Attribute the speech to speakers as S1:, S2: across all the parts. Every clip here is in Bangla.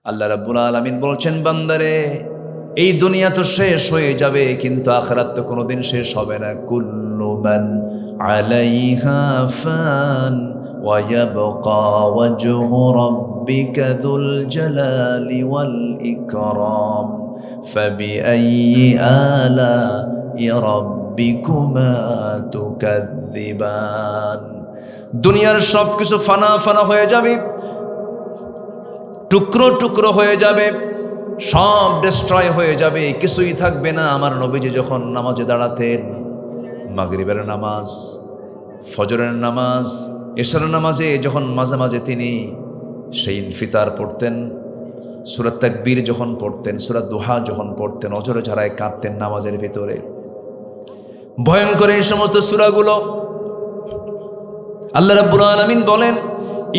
S1: আল্লাহ রাব্বুল আলামিন বলছেন, বান্দারে এই দুনিয়া তো শেষ হয়ে যাবে, কিন্তু আখিরাত তো কোনোদিন শেষ হবে না। কুল্লু মান আলাইহা ফান ওয়া ইয়াবকা ওয়াজহু রাব্বিকা যুল জালালি ওয়াল ইকরাম ফাবিআইয়ি আলাই রাব্বিকুমা তুকাযযিবান। দুনিয়ার সব কিছু ফানা ফানা হয়ে যাবে, টুকরো টুকরো হয়ে যাবে, সব ডিস্ট্রয় হয়ে যাবে, কিছুই থাকবে না। আমার নবীজি যখন নামাজে দাঁড়াতেন, মাগরিবের নামাজ, ফজরের নামাজ, এশারের নামাজে যখন মাঝে মাঝে তিনি সেই ইনফিতার পড়তেন, সূরা তাকবীর যখন পড়তেন, সূরা দুহা যখন পড়তেন, অজরে ঝাড়ায় কাঁদতেন নামাজের ভিতরে। ভয়ঙ্কর এই সমস্ত সূরাগুলো। আল্লাহ রাব্বুল আলামিন বলেন,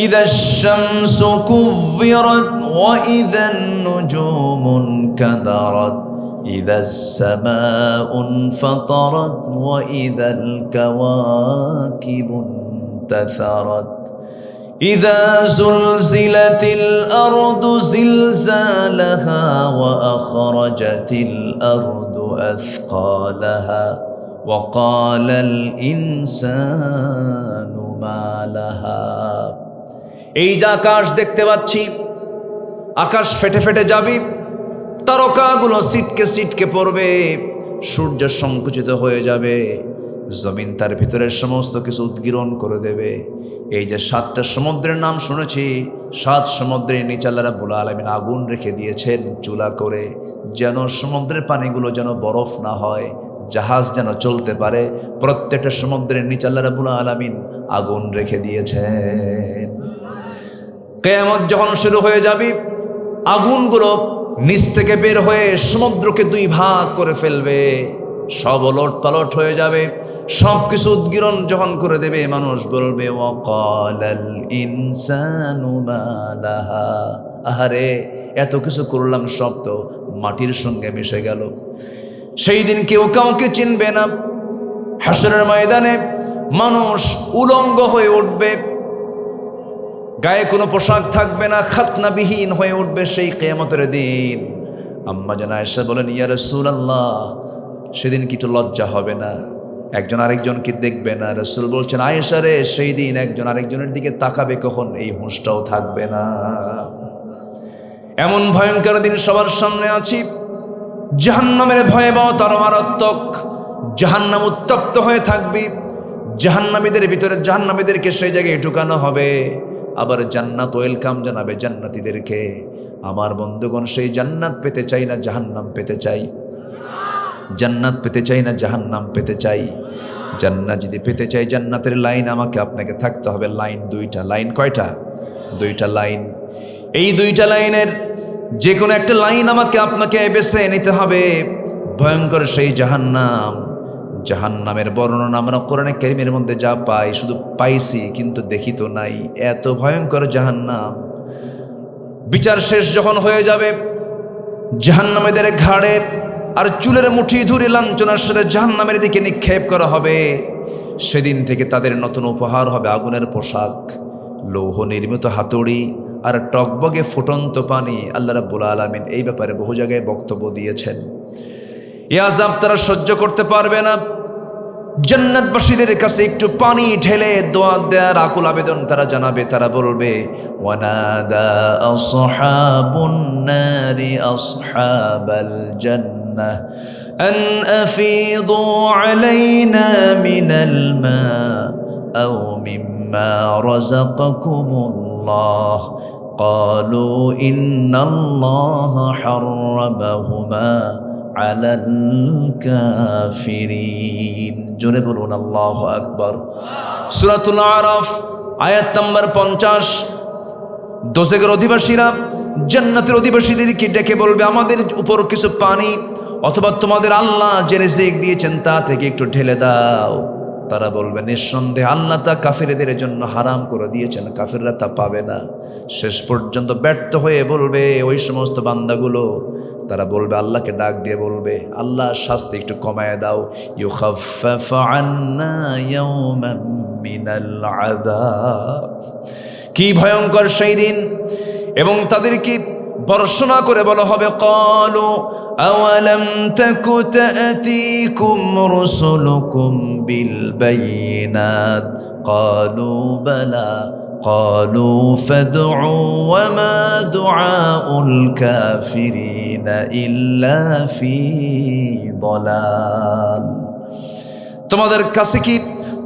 S1: إذا الشمس كورت وإذا النجوم انكدرت إذا السماء انفطرت وإذا الكواكب انتثرت إذا زلزلت الأرض زلزالها وأخرجت الأرض أثقالها وقال الإنسان ما لها। এই যে আকাশ দেখতে পাচ্ছি, আকাশ ফেটে ফেটে যাবে, তারকাগুলো ছিটকে ছিটকে পড়বে, সূর্য সংকুচিত হয়ে যাবে, জমিন তার ভিতরের সমস্ত কিছু উদ্গীরণ করে দেবে। এই যে 7টা সমুদ্রের নাম শুনেছি, 7 সমুদ্রের নিচে আল্লাহ রাব্বুল আলামিন আগুন রেখে দিয়েছেন চুলা করে, যেন সমুদ্রের পানিগুলো যেন বরফ না হয়, জাহাজ যেন চলতে পারে। প্রত্যেকটা সমুদ্রের নিচে আল্লাহ রাব্বুল আলামিন আগুন রেখে দিয়েছেন। কিয়ামত যখন শুরু হয়ে যাবে, আগুনগুলো নিচ থেকে বের হয়ে সমুদ্রকে 2 ভাগ করে ফেলবে, সব ওলট পালট হয়ে যাবে, সব কিছু উদ্গীরণ যখন করে দেবে, মানুষ বলবে ওয়াকালাল ইনসানু মা লাহা। আহারে, এত কিছু করলাম, সব তো মাটির সঙ্গে মিশে গেল। সেই দিন কেউ কাউকে চিনবে না। হাসরের ময়দানে মানুষ উলঙ্গ হয়ে উঠবে, গায়ে কোনো পোশাক থাকবে না, খাতনাবিহীন হয়ে উঠবে সেই কিয়ামতের দিন। আম্মা জান আয়েশা বলেন, ইয়া রাসূলুল্লাহ, সেদিন কি একটু লজ্জা হবে না? একজন আরেকজনকে দেখবে না। রাসূল বলছেন, আয়েশা রে, সেই দিন একজন আরেকজনের দিকে তাকাবে কখন, এই হুঁশটাও থাকবে না। এমন ভয়ঙ্কর দিন সবার সামনে আছি। জাহান্নামের ভয়াবহতা মারাত্মক। জাহান্নাম উত্তপ্ত হয়ে থাকবে, জাহান্নামীদের ভিতরে জাহান্নামীদেরকে সেই জায়গায় ঢুকানো হবে, আবার জান্নাত ওয়েলকাম জানাবে জান্নাতীদেরকে। আমার বন্ধুগণ, সেই জান্নাত পেতে চাই না জাহান্নাম পেতে চাই? জান্নাত পেতে চাই না জাহান্নাম পেতে চাই? জান্নাত যদি পেতে চাই, জান্নাতের লাইন আমাকে আপনাকে থাকতে হবে। লাইন 2টা। লাইন কয়টা? 2টা লাইন। এই 2টা লাইনের যে কোনো একটা লাইন আমাকে আপনাকে বেছে নিতে হবে। ভয়ঙ্কর সেই জাহান্নাম, জাহান্নামের বর্ণনা আমরা কোরআনে কারীমের মধ্যে যা পাই, শুধু পাইছি কিন্তু দেখি তো নাই। এত ভয়ঙ্কর জাহান্নাম। বিচার শেষ যখন হয়ে যাবে, জাহান্নামীদের ঘাড়ে আর চুলের মুঠি ধরে লাঞ্ছনার সাথে জাহান্নামের দিকে নিক্ষেপ করা হবে। সেদিন থেকে তাদের নতুন উপহার হবে আগুনের পোশাক, লৌহ নির্মিত হাতুড়ি আর টকবগে ফুটন্ত পানি। আল্লাহ রাব্বুল আলামিন এই ব্যাপারে বহু জায়গায় বক্তব্য দিয়েছেন। এই আযাব তারা সহ্য করতে পারবে না। জান্নাতবাসীদের কাছে একটু পানি ঢেলে দোয়া দেওয়ার আকুল আবেদন তারা জানাবে। তারা বলবে, ওয়ানাদা আসহাবুন নারি আসহাবাল জান্নাহ আন আফিদু আলাইনা মিনাল মা আও মিম্মা রাযাকাকুমুল্লাহ ক্বালু ইন্নাল্লাহা হাররামাহুমা আলাল কাফিরিন। জোরে বলুন আল্লাহু আকবার। সূরাতুল আরাফ আয়াত নাম্বার 50। দোজখের অধিবাসীরা জান্নাতের অধিবাসীদেরকে ডেকে বলবে, আমাদের উপর কিছু পানি অথবা তোমাদের আল্লাহ যে রিজিক দিয়েছেন তা থেকে একটু ঢেলে দাও। তারা বলবে, নিঃসন্দেহে আল্লাহ তা কাফিরদের জন্য হারাম করে দিয়েছেন, কাফিররা তা পাবে না। শেষ পর্যন্ত ব্যর্থ হয়ে বলবে ওই সমস্ত বান্দাগুলো, তারা বলবে, আল্লাহকে ডাক দিয়ে বলবে, আল্লাহ শাস্তি একটু কমায় দাও। ইউখাফফাফু আন্না ইয়াওমান মিনাল আযাব। কি ভয়ঙ্কর সেই দিন! এবং তাদেরকে বর্ষনা করে বলা হবে ক্বালু আওয়ালাম তাকু তা'তিকুম রুসুলুকুম বিল বায়িনাত ক্বালু বালা قالوا فادعوا وما دعاء الكافرين إلا في ضلال তোমাদের কাছে কি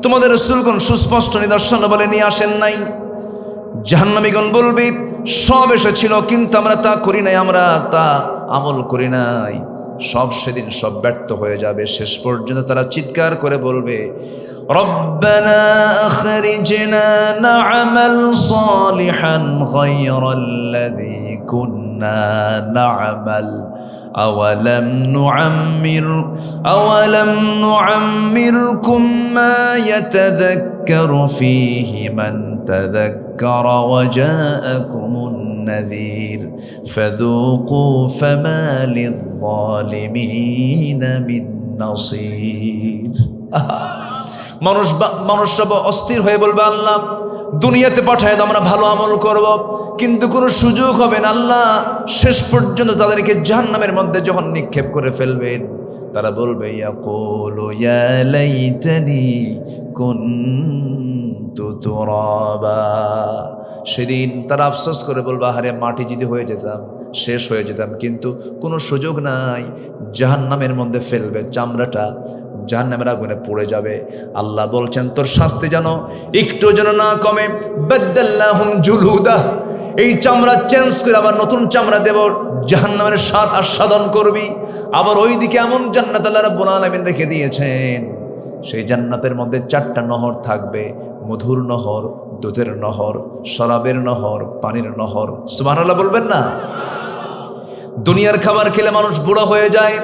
S1: তোমাদের রাসূলগণ সুস্পষ্ট নিদর্শন বলে নিয়ে আসেন নাই? জাহান্নামীগণ বলবে সব এসেছিল কিন্তু আমরা তা করি নাই, আমরা তা আমল করি নাই। সব সেদিন সব ব্যর্থ হয়ে যাবে। শেষ পর্যন্ত তারা চিৎকার করে বলবে রব্বানা আখরিজনা না'মাল সালিহান গায়রাল্লাযী কুন্না না'মাল أولم نعمركم ما يتذكر فيه من تذكر وجاءكم النذير فذوقوا فما للظالمين من نصير মানুষ সব অস্থির হয়ে বলবে আল্লাহ দুনিয়াতে পাঠায় তো আমরা ভালো আমল করব, কিন্তু কোনো সুযোগ হবে না আল্লাহ। শেষ পর্যন্ত তাদেরকে জাহান্নামের মধ্যে যখন নিক্ষেপ করে ফেলবেন তারা বলবে ইয়াকুলু ইয়া লাইতানি কুনতু তুরাবা। সেদিন তারা আফসোস করে বলবে আরে মাটি যদি হয়ে যেতাম, শেষ হয়ে যেতাম, কিন্তু কোনো সুযোগ নাই। জাহান্নামের মধ্যে ফেলবে, চামড়াটা জাহান্নামের আগুনে পড়ে যাবে। আল্লাহ বলছেন তোর শাস্তি যেন একটু যেন না কমে। বাদদাল্লাহুম জুলুদা, এই চামড়া চেঞ্জ করে আবার নতুন চামড়া দেব, জাহান্নামের স্বাদ আস্বাদন করবি। আবার ওইদিকে এমন জান্নাত আল্লাহ রাব্বুল আলামিন রেখে দিয়েছেন, সেই জান্নাতের মধ্যে 4টা নহর থাকবে, মধুর নহর, দুধের নহর, শরাবের নহর, পানির নহর। সুবহানাল্লাহ বলবেন না? দুনিয়ার খাবার খেলে মানুষ বুড়ো হয়ে যায়,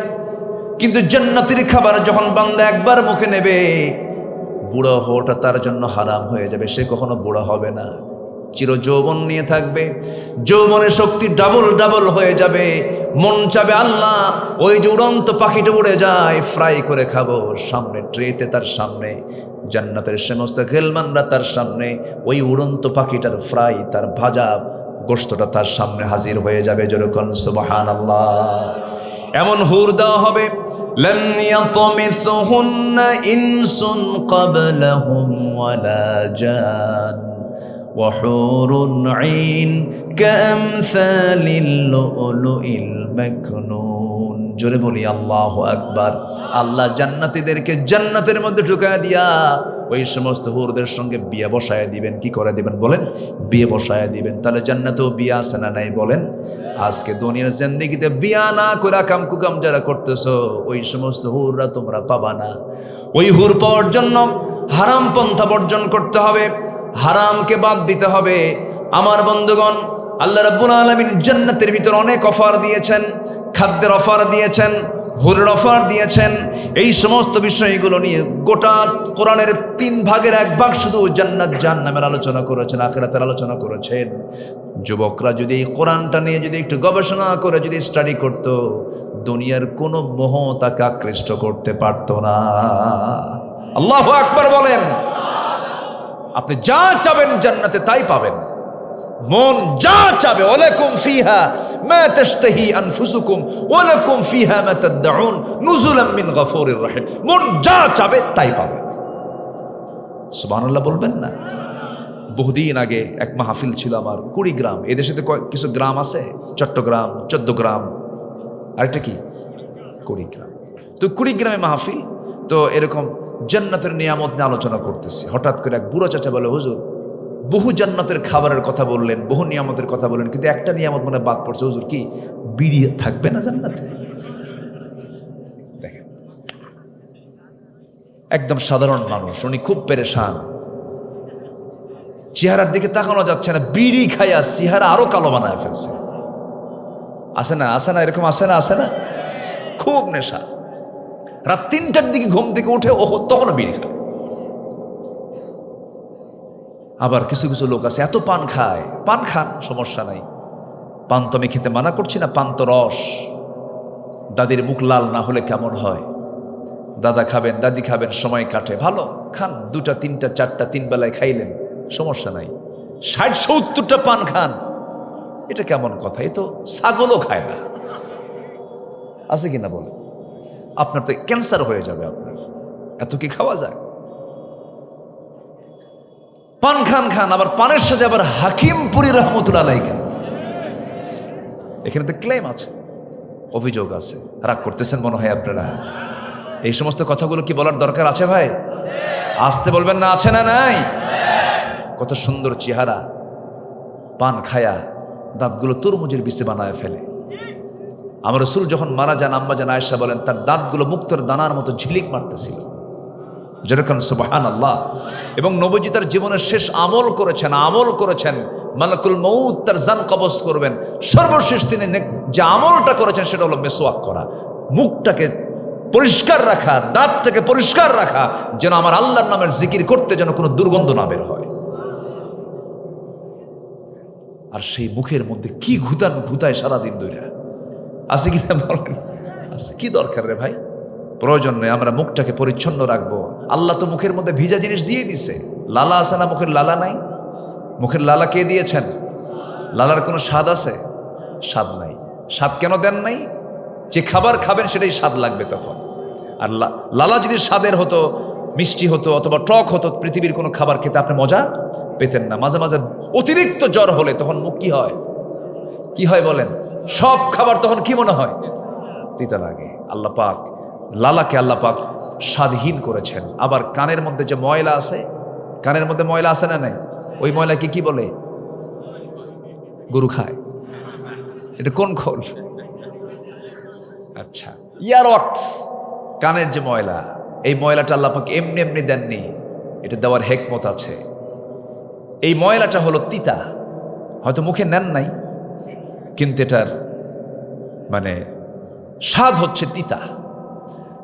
S1: কিন্তু জান্নাতের খাবার যখন বান্দা একবার মুখে নেবে বুড়ো হওয়াটা তার জন্য হারাম হয়ে যাবে। সে কখনো বুড়ো হবে না, চির যৌবন নিয়ে থাকবে। যৌবনের শক্তি ডাবল ডাবল হয়ে যাবে। মন চাবে আল্লাহ ওই যে উড়ন্ত পাখিটা উড়ে যায় ফ্রাই করে খাবো, সামনে ট্রেতে তার সামনে জান্নাতের সমস্ত খেলমানরা তার সামনে, ওই উড়ন্ত পাখিটার ফ্রাই তার ভাজা গোশতটা তার সামনে হাজির হয়ে যাবে। যেরকম সুবহানাল্লাহ। এমন হুর দেওয়া হবে লাম ইয়াতমিসহুন্না ইনসুন ক্বাবলাহুম ওয়ালা জান ওয়া হুরুন আইন কামসালিল লুলুইল মাকনুন। জোরে বলি আল্লাহু আকবার। আল্লাহ জান্নাতীদেরকে জান্নাতের মধ্যে ঢুকায় দিয়া ওই সমস্ত হুরদের সঙ্গে বিয়ে বসায় দিবেন। কি করে দিবেন বলেন? বিয়ে বসায় দিবেন। তাহলে জান্নাতেও বিয়ে আছে না নাই বলেন? আজকে দুনিয়ার জিন্দেগিতে বিয়া না করে কাম কুকাম যারা করতেছো ওই সমস্ত হুররা তোমরা পাবা না। ওই হুর পাওয়ার জন্য হারাম পন্থা বর্জন করতে হবে, হারামকে বাদ দিতে হবে। আমার বন্ধুগণ, আল্লাহ রাব্বুল আলামিন জান্নাতের ভিতর অনেক অফার দিয়েছেন, খাদ্যের অফার দিয়েছেন, হুরের অফার দিয়েছেন। এই সমস্ত বিষয়গুলো নিয়ে গোটা কোরআনের 3 ভাগের 1 ভাগ শুধু জান্নাত জাহান্নামের আলোচনা করেছেন, আখিরাতের আলোচনা করেছেন। যুবকরা যদি এই কোরআনটা নিয়ে যদি একটু গবেষণা করে যদি স্টাডি করত, দুনিয়ার কোনো মোহ তাকে আকৃষ্ট করতে পারত না। আল্লাহু আকবার বলেন। আপনি যা চাবেন জান্নাতে তাই পাবেন। মন যা চাবে ওয়ালাকুম ফিহা মা তাশতাহি আনফুসুকুম ওয়ালাকুম ফিহা মা তাদউন নুজুলাম মিন গফুরির রহিম। মন যা চাবে তাই পাবে। সুবহানাল্লাহ বলবেন না? বহুদিন আগে এক মাহফিল ছিল আমার কুড়িগ্রাম। এদেশে তো কিছু গ্রাম আছে, চট্টগ্রাম, 14 গ্রাম, আরেকটা কি কুড়িগ্রাম। তো কুড়িগ্রামে মাহফিল। তো এরকম জান্নাতের নিয়ামত নিয়ে আলোচনা করতেছি। হঠাৎ করে এক বুড়ো চাচা বলে, হুজুর বহু জান্নাতের খাবারের কথা বললেন, বহু নিয়ামতের কথা বললেন, কিন্তু একটা নিয়ামত মনে বাদ পড়ছে। হুজুর কি বিড়ি থাকবে না জান্নাতে? দেখেন, একদম সাধারণ মানুষ, উনি খুব পেরেশান, চেহারার দিকে তাকানো যাচ্ছে না, বিড়ি খাইয়া চেহারা আরো কালো বানায় ফেলছে। আসে না, আসে না, এরকম আসে না, আসে না, খুব নেশা। রাত 3টার দিকে ঘুম থেকে উঠে ও তখনও বিড়ি খায়। আবার কিছু কিছু লোক আছে এত পান খায়, পান খান সমস্যা নাই, পান তো আমি খেতে মানা করছি না, পান তো রস। দাদির মুখ লাল না হলে কেমন হয়? দাদা খাবেন, দাদি খাবেন, সময় কাটে, ভালো খান, 2টা 3টা 4টা 3 বেলায় খাইলেন, সমস্যা নাই। 60-70টা পান খান, এটা কেমন কথা? এ তো ছাগলও খায় না। আছে কিনা বলে? আপনার তো ক্যান্সার হয়ে যাবে আপনার, এত কি খাওয়া যায়? পান খান খান, আবার পানের সাথে আবার হাকিমপুরি রহমতুল্লাহ আলাইহি, এখানে তো ক্লেম আছে, অভিযোগ আছে। রাগ করতেছেন মনে হয় আপনারা। এই সমস্ত কথাগুলো কি বলার দরকার আছে ভাই? আসতে বলবেন না, আছে না নাই? কত সুন্দর চেহারা, পান খায়া দাঁতগুলো তরমুজের বিচে বানায় ফেলে। আমার রাসূল যখন মারা যান, আম্মা জান আয়েশা বলেন তার দাঁতগুলো মুক্তার দানার মতো ঝিলিক মারতেছিল। যেরকম সুবহানাল্লাহ। এবং নবীজি তার জীবনের শেষ আমল করেছেন, মালাকুল মউত তার জান কবজ করবেন, সর্বশেষ তিনি যে আমলটা করেছেন সেটা হলো মেসওয়াক করা, মুখটাকে পরিষ্কার রাখা, দাঁতটাকে পরিষ্কার রাখা, যেন আমার আল্লাহর নামের জিকির করতে যেন কোনো দুর্গন্ধ না বের হয়। আর সেই মুখের মধ্যে কি ঘুতায় সারাদিন ধরে, আছে কি না বলেন? আছে, কি দরকার রে ভাই? প্রয়োজন নেই। আমরা মুখটাকে পরিচ্ছন্ন রাখবো। আল্লাহ তো মুখের মধ্যে ভিজা জিনিস দিয়ে দিছে। লালা আছে না? মুখের লালা নাই? মুখের লালা কে দিয়েছেন? লালার কোনো স্বাদ আছে? স্বাদ নাই। স্বাদ কেন দেন নাই? যে খাবার খাবেন সেটাই স্বাদ লাগবে তখন। আর লালা যদি স্বাদের হতো, মিষ্টি হতো অথবা টক হতো, পৃথিবীর কোনো খাবার খেতে আপনি মজা পেতেন না। মাঝে মাঝে অতিরিক্ত জ্বর হলে তখন মুখ কি হয় বলেন? সব খাবার তখন কি মনে হয়? তিতা লাগে। আল্লাহ পাক লালাকে স্বাদহীন করেছেন। আবার কানের মধ্যে যে ময়লা আছে, কানের মধ্যে ময়লা আছে না নাই? ওই ময়লাকে কি বলে? গরু খায়। এটা কোন খোল? আচ্ছা, ইয়ারওয়াক্স, কানের যে ময়লা, এই ময়লাটা আল্লাহ পাক এমনি দেননি, এটা দেওয়ার হেকমত আছে। এই ময়লাটা হলো তিতা, হয়তো মুখে নেন নাই, কিন্তু এটার মানে স্বাদ হচ্ছে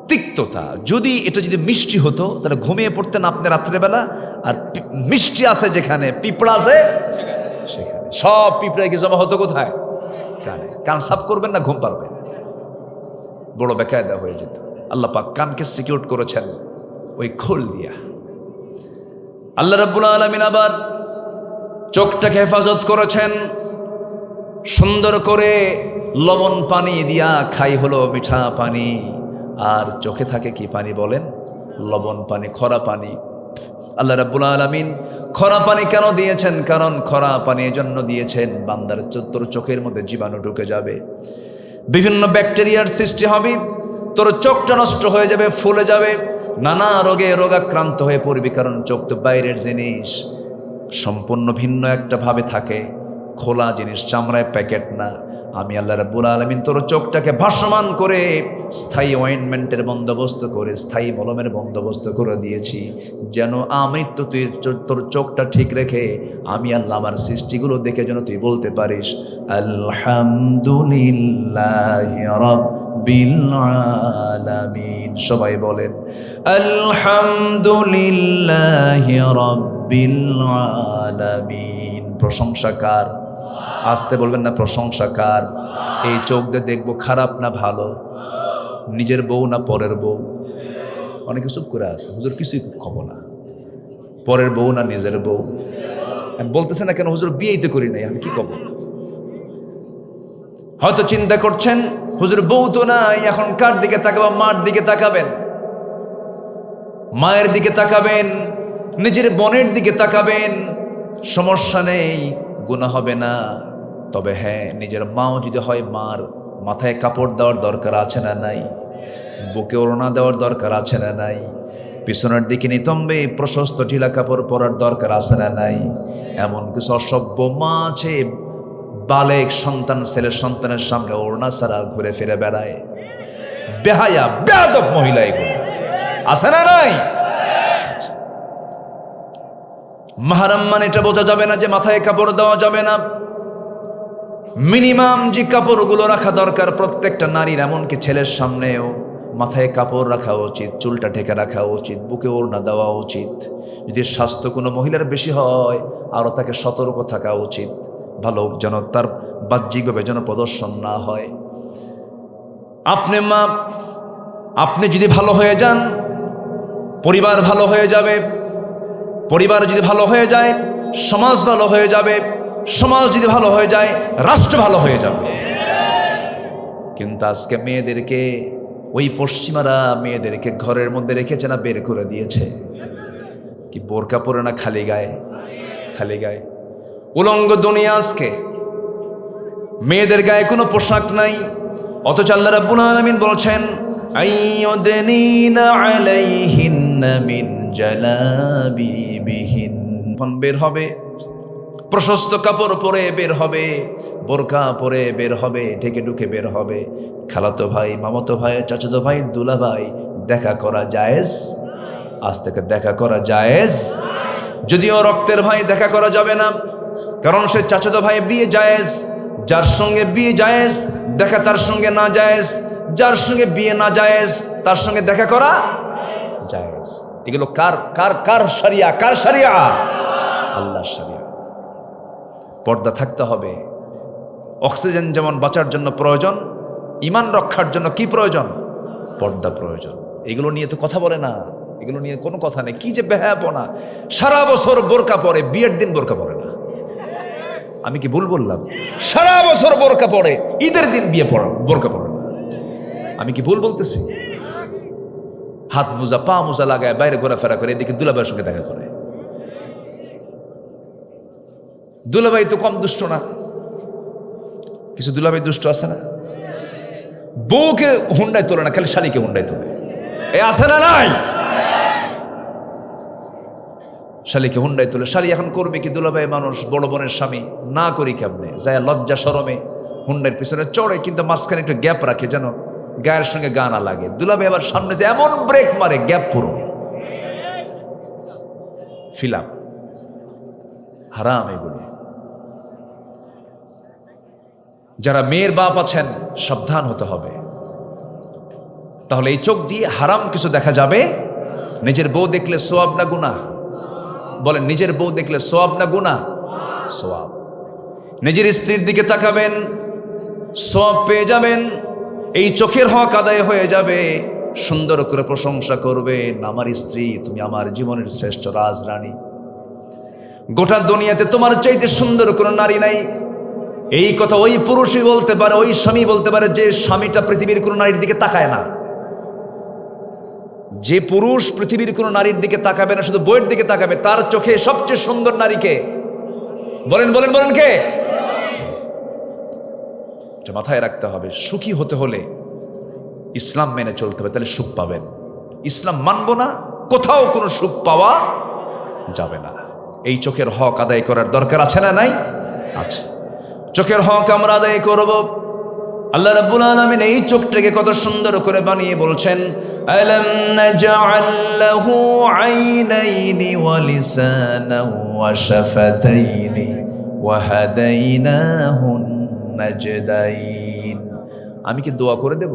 S1: তিক্ততা। যদি এটা মিষ্টি হতো তাহলে ঘুমিয়ে পড়তেন আপনি রাত্রেবেলা। আর মিষ্টি আছে যেখানে, পিঁপড়া আছে সেখানে, সব পিঁপড়া কি জমা হতো কোথায়? কানে। কান সাফ করবেন না ঘুম পারবেন, বড় বেকায়দা হয়ে যেত। আল্লাহ পাক কানকে সিকিউর করেছেন ওই খোল দিয়া। আল্লাহ রাব্বুল আলামিন আবার চোখটাকে হেফাজত করেছেন সুন্দর করে, লবণ পানি দিয়া খাই হলো মিঠা পানি। আর চোখে থাকে কি পানি বলেন? লবণ পানি, খরা পানি। আল্লাহ রাব্বুল আলামিন খরা পানি কেন দিয়েছেন? কারণ খরা পানি এজন্য দিয়েছেন, বান্দার তোর চোখের মধ্যে জীবাণু ঢুকে যাবে, বিভিন্ন ব্যাকটেরিয়ার সৃষ্টি হবে, তোর চোখটা নষ্ট হয়ে যাবে, ফুলে যাবে, নানা রোগাক্রান্ত হয়ে পড়বি। কারণ চোখ তো বাইরের জিনিস, সম্পূর্ণ ভিন্ন একটা ভাবে থাকে, খোলা জিনিস, চামড়ায় প্যাকেট না। আমি আল্লাহ রাব্বুল আলামিন তোর চোখটাকে ভাসমান করে স্থায়ী অয়েন্টমেন্টের বন্দোবস্ত করে, স্থায়ী মলমের বন্দোবস্ত করে দিয়েছি, যেন আমৃত্যু তুই তোর চোখটা ঠিক রেখে আমি আল্লাহ আমার সৃষ্টিগুলো দেখে যেন তুই বলতে পারিস আলহামদুলিল্লাহি রাব্বিল আলামিন। সবাই বলেন আলহামদুলিল্লাহি রাব্বিল আলামিন। প্রশংসা কার? আসতে বলবেন না, প্রশংসা কার? এই চোখ দিয়ে দেখবো খারাপ না ভালো, নিজের বউ না পরের বউ? অনেকে চুপ করে আছে, হুজুর কিছুই খবর না, পরের বউ না নিজের বউ? বলতেছে না কেন? হুজুর বিয়েই তো করি নাই, আমি কি কব? হয়তো চিন্তা করছেন হুজুর বউ তো নাই, এখন কার দিকে তাকাবেন? মার দিকে তাকাবেন, মায়ের দিকে তাকাবেন, নিজের বোনের দিকে তাকাবেন। সমস্যা নেই, গুনাহ হবে না। তবে হ্যাঁ, নিজের মাও যদি হয়, মার মাথায় কাপড় দেওয়ার দরকার আছে না নাই? বুকে ওড়না দেওয়ার দরকার আছে না নাই? পিছনের দিকে নিতম্বে প্রশস্ত ঢিলা কাপড় পরার দরকার আছে না নাই? এমন কিছু অসভ্য মা আছে, বালেক সন্তান, ছেলের সন্তানের সামনে ওড়না ছাড়া ঘুরে ফিরে বেড়ায়, বেহায়া বেয়াদব মহিলা, এগুলো আছে না নাই? মাহরাম মানে এটা বোঝা যাবে না যে মাথায় কাপড় দেওয়া যাবে না। মিনিমাম যে কাপড়গুলো রাখা দরকার প্রত্যেকটা নারীর, এমনকি ছেলের সামনেও মাথায় কাপড় রাখা উচিত, চুলটা ঢেকে রাখা উচিত, বুকে ওড়না দেওয়া উচিত। যদি স্বাস্থ্য কোনো মহিলার বেশি হয়, আরও তাকে সতর্ক থাকা উচিত, ভালো যেন তার বাহ্যিকভাবে যেন প্রদর্শন না হয়। আপনি যদি ভালো হয়ে যান, পরিবার ভালো হয়ে যাবে। পরিবার যদি ভালো হয়ে যায়, সমাজ ভালো হয়ে যাবে। সমাজ যদি ভালো হয়ে যায়, রাষ্ট্র ভালো হয়ে যাবে। কিন্তু আজকে মেয়েদেরকে ওই পশ্চিমারা মেয়েদেরকে ঘরের মধ্যে রেখেছে না বের করে দিয়েছে? কি বোরকা পরে না খালি গায়ে? খালি গায়ে উলঙ্গ দুনিয়া। আজকে মেয়েদের গায়ে কোনো পোশাক নাই, অথচ আল্লাহ রাব্বুল আলামিন বলছেন আইয়ুদনিনা আলাইহিন্না মিন জালাবিবিহিন। বের হবে প্রশস্ত কাপড় পরে বের হবে, বোরকা পরে বের হবে, ঢেকে ঢুকে বের হবে। খালাতো ভাই, মামাতো ভাই, চাচাতো ভাই, দুলা ভাই দেখা করা জায়েজ? আজ থেকে দেখা করা জায়েজ। যদিও রক্তের ভাই দেখা করা যাবে না, কারণ সে চাচাতো ভাই বিয়ে জায়েজ। যার সঙ্গে বিয়ে জায়েজ দেখা তার সঙ্গে না জায়েজ, যার সঙ্গে বিয়ে না জায়েজ তার সঙ্গে দেখা করা জায়েজ। এগুলো কার কার কার শরিয়া? কার শরিয়া? আল্লাহর শরিয়া। পর্দা থাকতে হবে। অক্সিজেন যেমন বাঁচার জন্য প্রয়োজন, ঈমান রক্ষার জন্য কি প্রয়োজন? পর্দা প্রয়োজন। এগুলো নিয়ে তো কথা বলে না, এগুলো নিয়ে কোনো কথা নেই। কি যে বেহায়াপনা! সারা বছর বোরকা পরে, বিয়ের দিন বোরকা পরে না। আমি কি ভুল বললাম? সারা বছর বোরকা পরে, ঈদের দিন বিয়ে পড়া বোরকা পরে না। আমি কি ভুল বলতেছি? হাত মোজা পা মোজা লাগায় বাইরে ঘোরাফেরা করে, এদিকে দুলাভাইয়ের সঙ্গে দেখা করে। দুলাভাই তো কম দুষ্ট না, কিছু দুলাভাই দুষ্ট আছে না? বউকে হুন্ডায় তোলে না, খালি শালিকে হুন্ডায় তোলে। এ আছে না নাই? শালিকে হুন্ডায় তোলে। শালি এখন করবে কি? দুলাভাই মানুষ, বড় বোনের স্বামী, না করি কেমনে? যায় লজ্জা শরমে হুন্ডার পিছনে চড়ে, কিন্তু মাঝখানে একটু গ্যাপ রাখে যেন গায়ের সঙ্গে গা না লাগে। দুলাভাই আবার সামনে যে এমন ব্রেক মারে, গ্যাপ পুরো ফিলাম। হারাম এগুলো। যারা মেয়ের বাপ আছেন সাবধান হতে হবে। তাহলে এই চোখ দিয়ে হারাম কিছু দেখা যাবে। নিজের বউ দেখলে সোয়াব না গুনাহ? বলেন, নিজের বউ দেখলে সোয়াব না গুনাহ? সোয়াব। নিজের স্ত্রীর দিকে তাকাবেন, সোয়াব পেয়ে যাবেন। এই চোখের হক আদায় হয়ে যাবে। সুন্দর করে প্রশংসা করবেন, আমার স্ত্রী তুমি আমার জীবনের শ্রেষ্ঠ রাজরানী, গোটা দুনিয়াতে তোমার চাইতে সুন্দর কোনো নারী নাই। এই কথা ওই পুরুষই বলতে পারে, ওই স্বামী বলতে পারে যে স্বামীটা পৃথিবীর কোনো নারীর দিকে তাকায় না। যে পুরুষ পৃথিবীর কোনো নারীর দিকে তাকাবে না, শুধু বইয়ের দিকে তাকাবে, তার চোখে সবচেয়ে সুন্দর নারীকে? বলেন বলেন বলেন কে? এটা মাথায় রাখতে হবে। সুখী হতে হলে ইসলাম মেনে চলতে হবে, তাহলে সুখ পাবেন। ইসলাম মানবো না, কোথাও কোনো সুখ পাওয়া যাবে না। এই চোখের হক আদায় করার দরকার আছে না নাই? আছে। চোখের হক আমরা আদায় করব। আল্লাহ রাব্বুল আলামিন এই চোখটাকে কত সুন্দর করে বানিয়ে বলছেন, আলাম নাজআল লাহু আইনাইনি ওয়া লিসানান ওয়া শাফাতাইনি ওয়া হাদাইনাহুন নাজদাইন। আমি কি দোয়া করে দেব?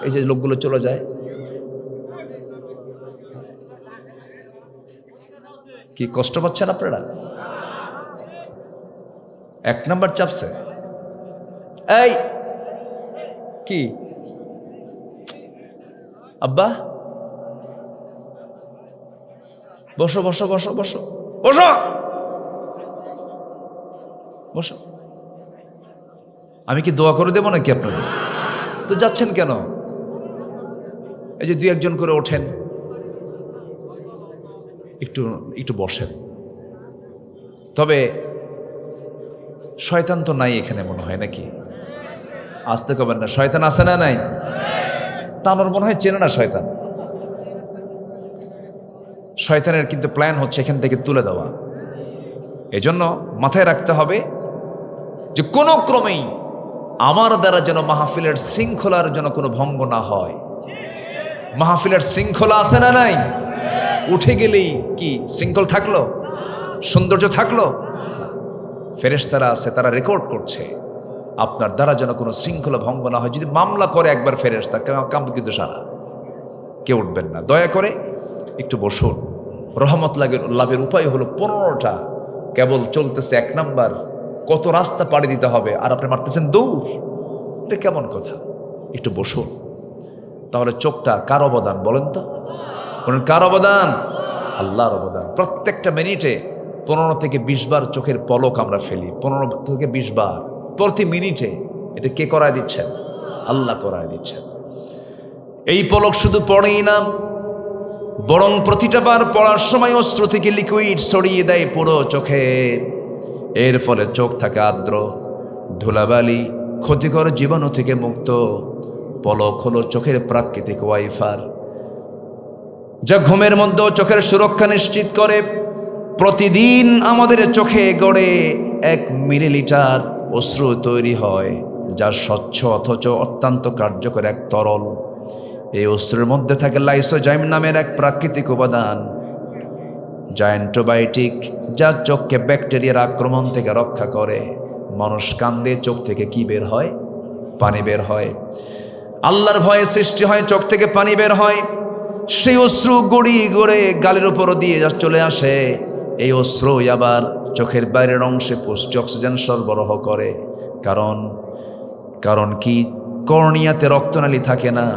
S1: এই যে লোকগুলো চলে যায়, কি কষ্ট পাচ্ছেন আপনারা? এক নাম্বার চাপছে। এই কি আব্বা, বসো বসো বসো বসো বসো বসো। আমি কি দোয়া করে দেবো নাকি আপনারা? তো যাচ্ছেন কেন? এই যে দুই একজন করে ওঠেন, একটু একটু বসেন। তবে শয়তান তো নাই এখানে মনে হয়, নাকি? আসতে কবেন না, শয়তান আছে না নাই? তা আমার মনে হয় চেনে না শয়তান। শয়তানের কিন্তু প্ল্যান হচ্ছে এখান থেকে তুলে দেওয়া। এজন্য মাথায় রাখতে হবে যে কোনো ক্রমেই আমার দ্বারা যেন মাহফিলের শৃঙ্খলার যেন কোনো ভঙ্গ না হয়। মাহফিলের শৃঙ্খলা আছে না নাই? উঠে গেলেই কি শৃঙ্খল থাকলো? সৌন্দর্য থাকলো? ফেরেশতারা আছে, তারা রেকর্ড করছে। আপনার দ্বারা যেন কোনো শৃঙ্খলা ভঙ্গ না হয়। যদি মামলা করে একবার ফেরেশতা, কাম কিন্তু সারা কেউ উঠবেন না। দয়া করে একটু বসুন। রহমত লাভের উপায় হলো 15টা, কেবল চলতেছে 1 নাম্বার। কত রাস্তা পাড়ি দিতে হবে আর আপনি মারতেছেন দৌড়। এটা কেমন কথা? একটু বসুন। তাহলে চোখটা কার অবদান বলেন তো? বলেন কার অবদান? আল্লাহর অবদান। প্রত্যেকটা মিনিটে 15 থেকে 20 বার চোখের পলক আমরা ফেলি, 15 থেকে 20 বার প্রতি মিনিটে। এটা কে করায় দিচ্ছেন? আল্লাহ করায় দিচ্ছেন। এই পলক শুধু পড়েই না, বরং প্রতিটা বার পড়ার সময় অস্ত্র থেকে লিকুইড ছড়িয়ে দেয় পুরো চোখে। এর ফলে চোখ থাকে আর্দ্র, ধুলাবালি, ক্ষতিকর জীবাণু থেকে মুক্ত। পলক হলো চোখের প্রাকৃতিক ওয়াইফার, যা ঘুমের মধ্যেও চোখের সুরক্ষা নিশ্চিত করে। প্রতিদিন আমাদের চোখে গড়ে 1 মিলিলিটার অশ্রু তৈরি হয়, যা স্বচ্ছ অথচ অত্যন্ত কার্যকর এক তরল। এই অশ্রুর মধ্যে থাকে লাইসোজাইম নামের এক প্রাকৃতিক উপাদান, যা অ্যান্টিবায়োটিক, যা চোখকে ব্যাকটেরিয়ার আক্রমণ থেকে রক্ষা করে। মানুষ কান্দে, চোখ থেকে কি বের হয়? পানি বের হয়। আল্লাহর ভয়ে সৃষ্টি হয়, চোখ থেকে পানি বের হয়। সেই অশ্রু গড়িয়ে গড়ে গালের উপর দিয়ে চলে আসে। এই অশ্রু আবার চোখের বাইরের অংশে পুষ্টি অক্সিজেন সরবরাহ করে। কারণ কি? কর্নিয়াতে রক্তনালী থাকে না,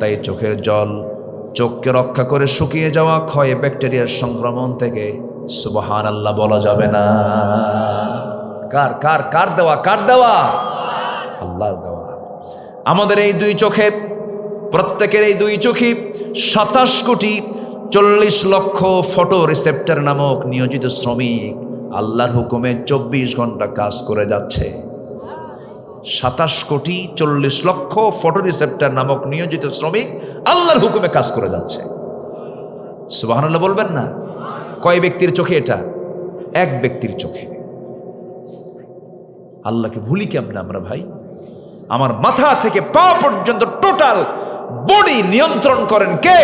S1: তাই চোখের জল চোখকে রক্ষা করে শুকিয়ে যাওয়া ক্ষয়ে ব্যাকটেরিয়ার সংক্রমণ থেকে। সুবহানাল্লাহ বলা যাবে না? কার কার কার দেওয়া? কার দেওয়া? আল্লাহর দেওয়া। আমাদের এই 2 চোখে, প্রত্যেকের এই 2 চোখে 27 কোটি 40 লক্ষ ফটো রিসেপ্টর নামক নিয়োজিত শ্রমিক আল্লাহর হুকুমে 24 ঘন্টা কাজ করে যাচ্ছে। 27 কোটি 40 লক্ষ ফটো রিসেপ্টর নামক নিয়োজিত শ্রমিক আল্লাহর হুকুমে কাজ করে যাচ্ছে। সুবহানাল্লাহ বলবেন না? কয় ব্যক্তির চোখে এটা? 1 ব্যক্তির চোখে। আল্লাহকে ভুলি কেমন আমরা ভাই? আমার মাথা থেকে পা পর্যন্ত টোটাল বডি নিয়ন্ত্রণ করেন কে?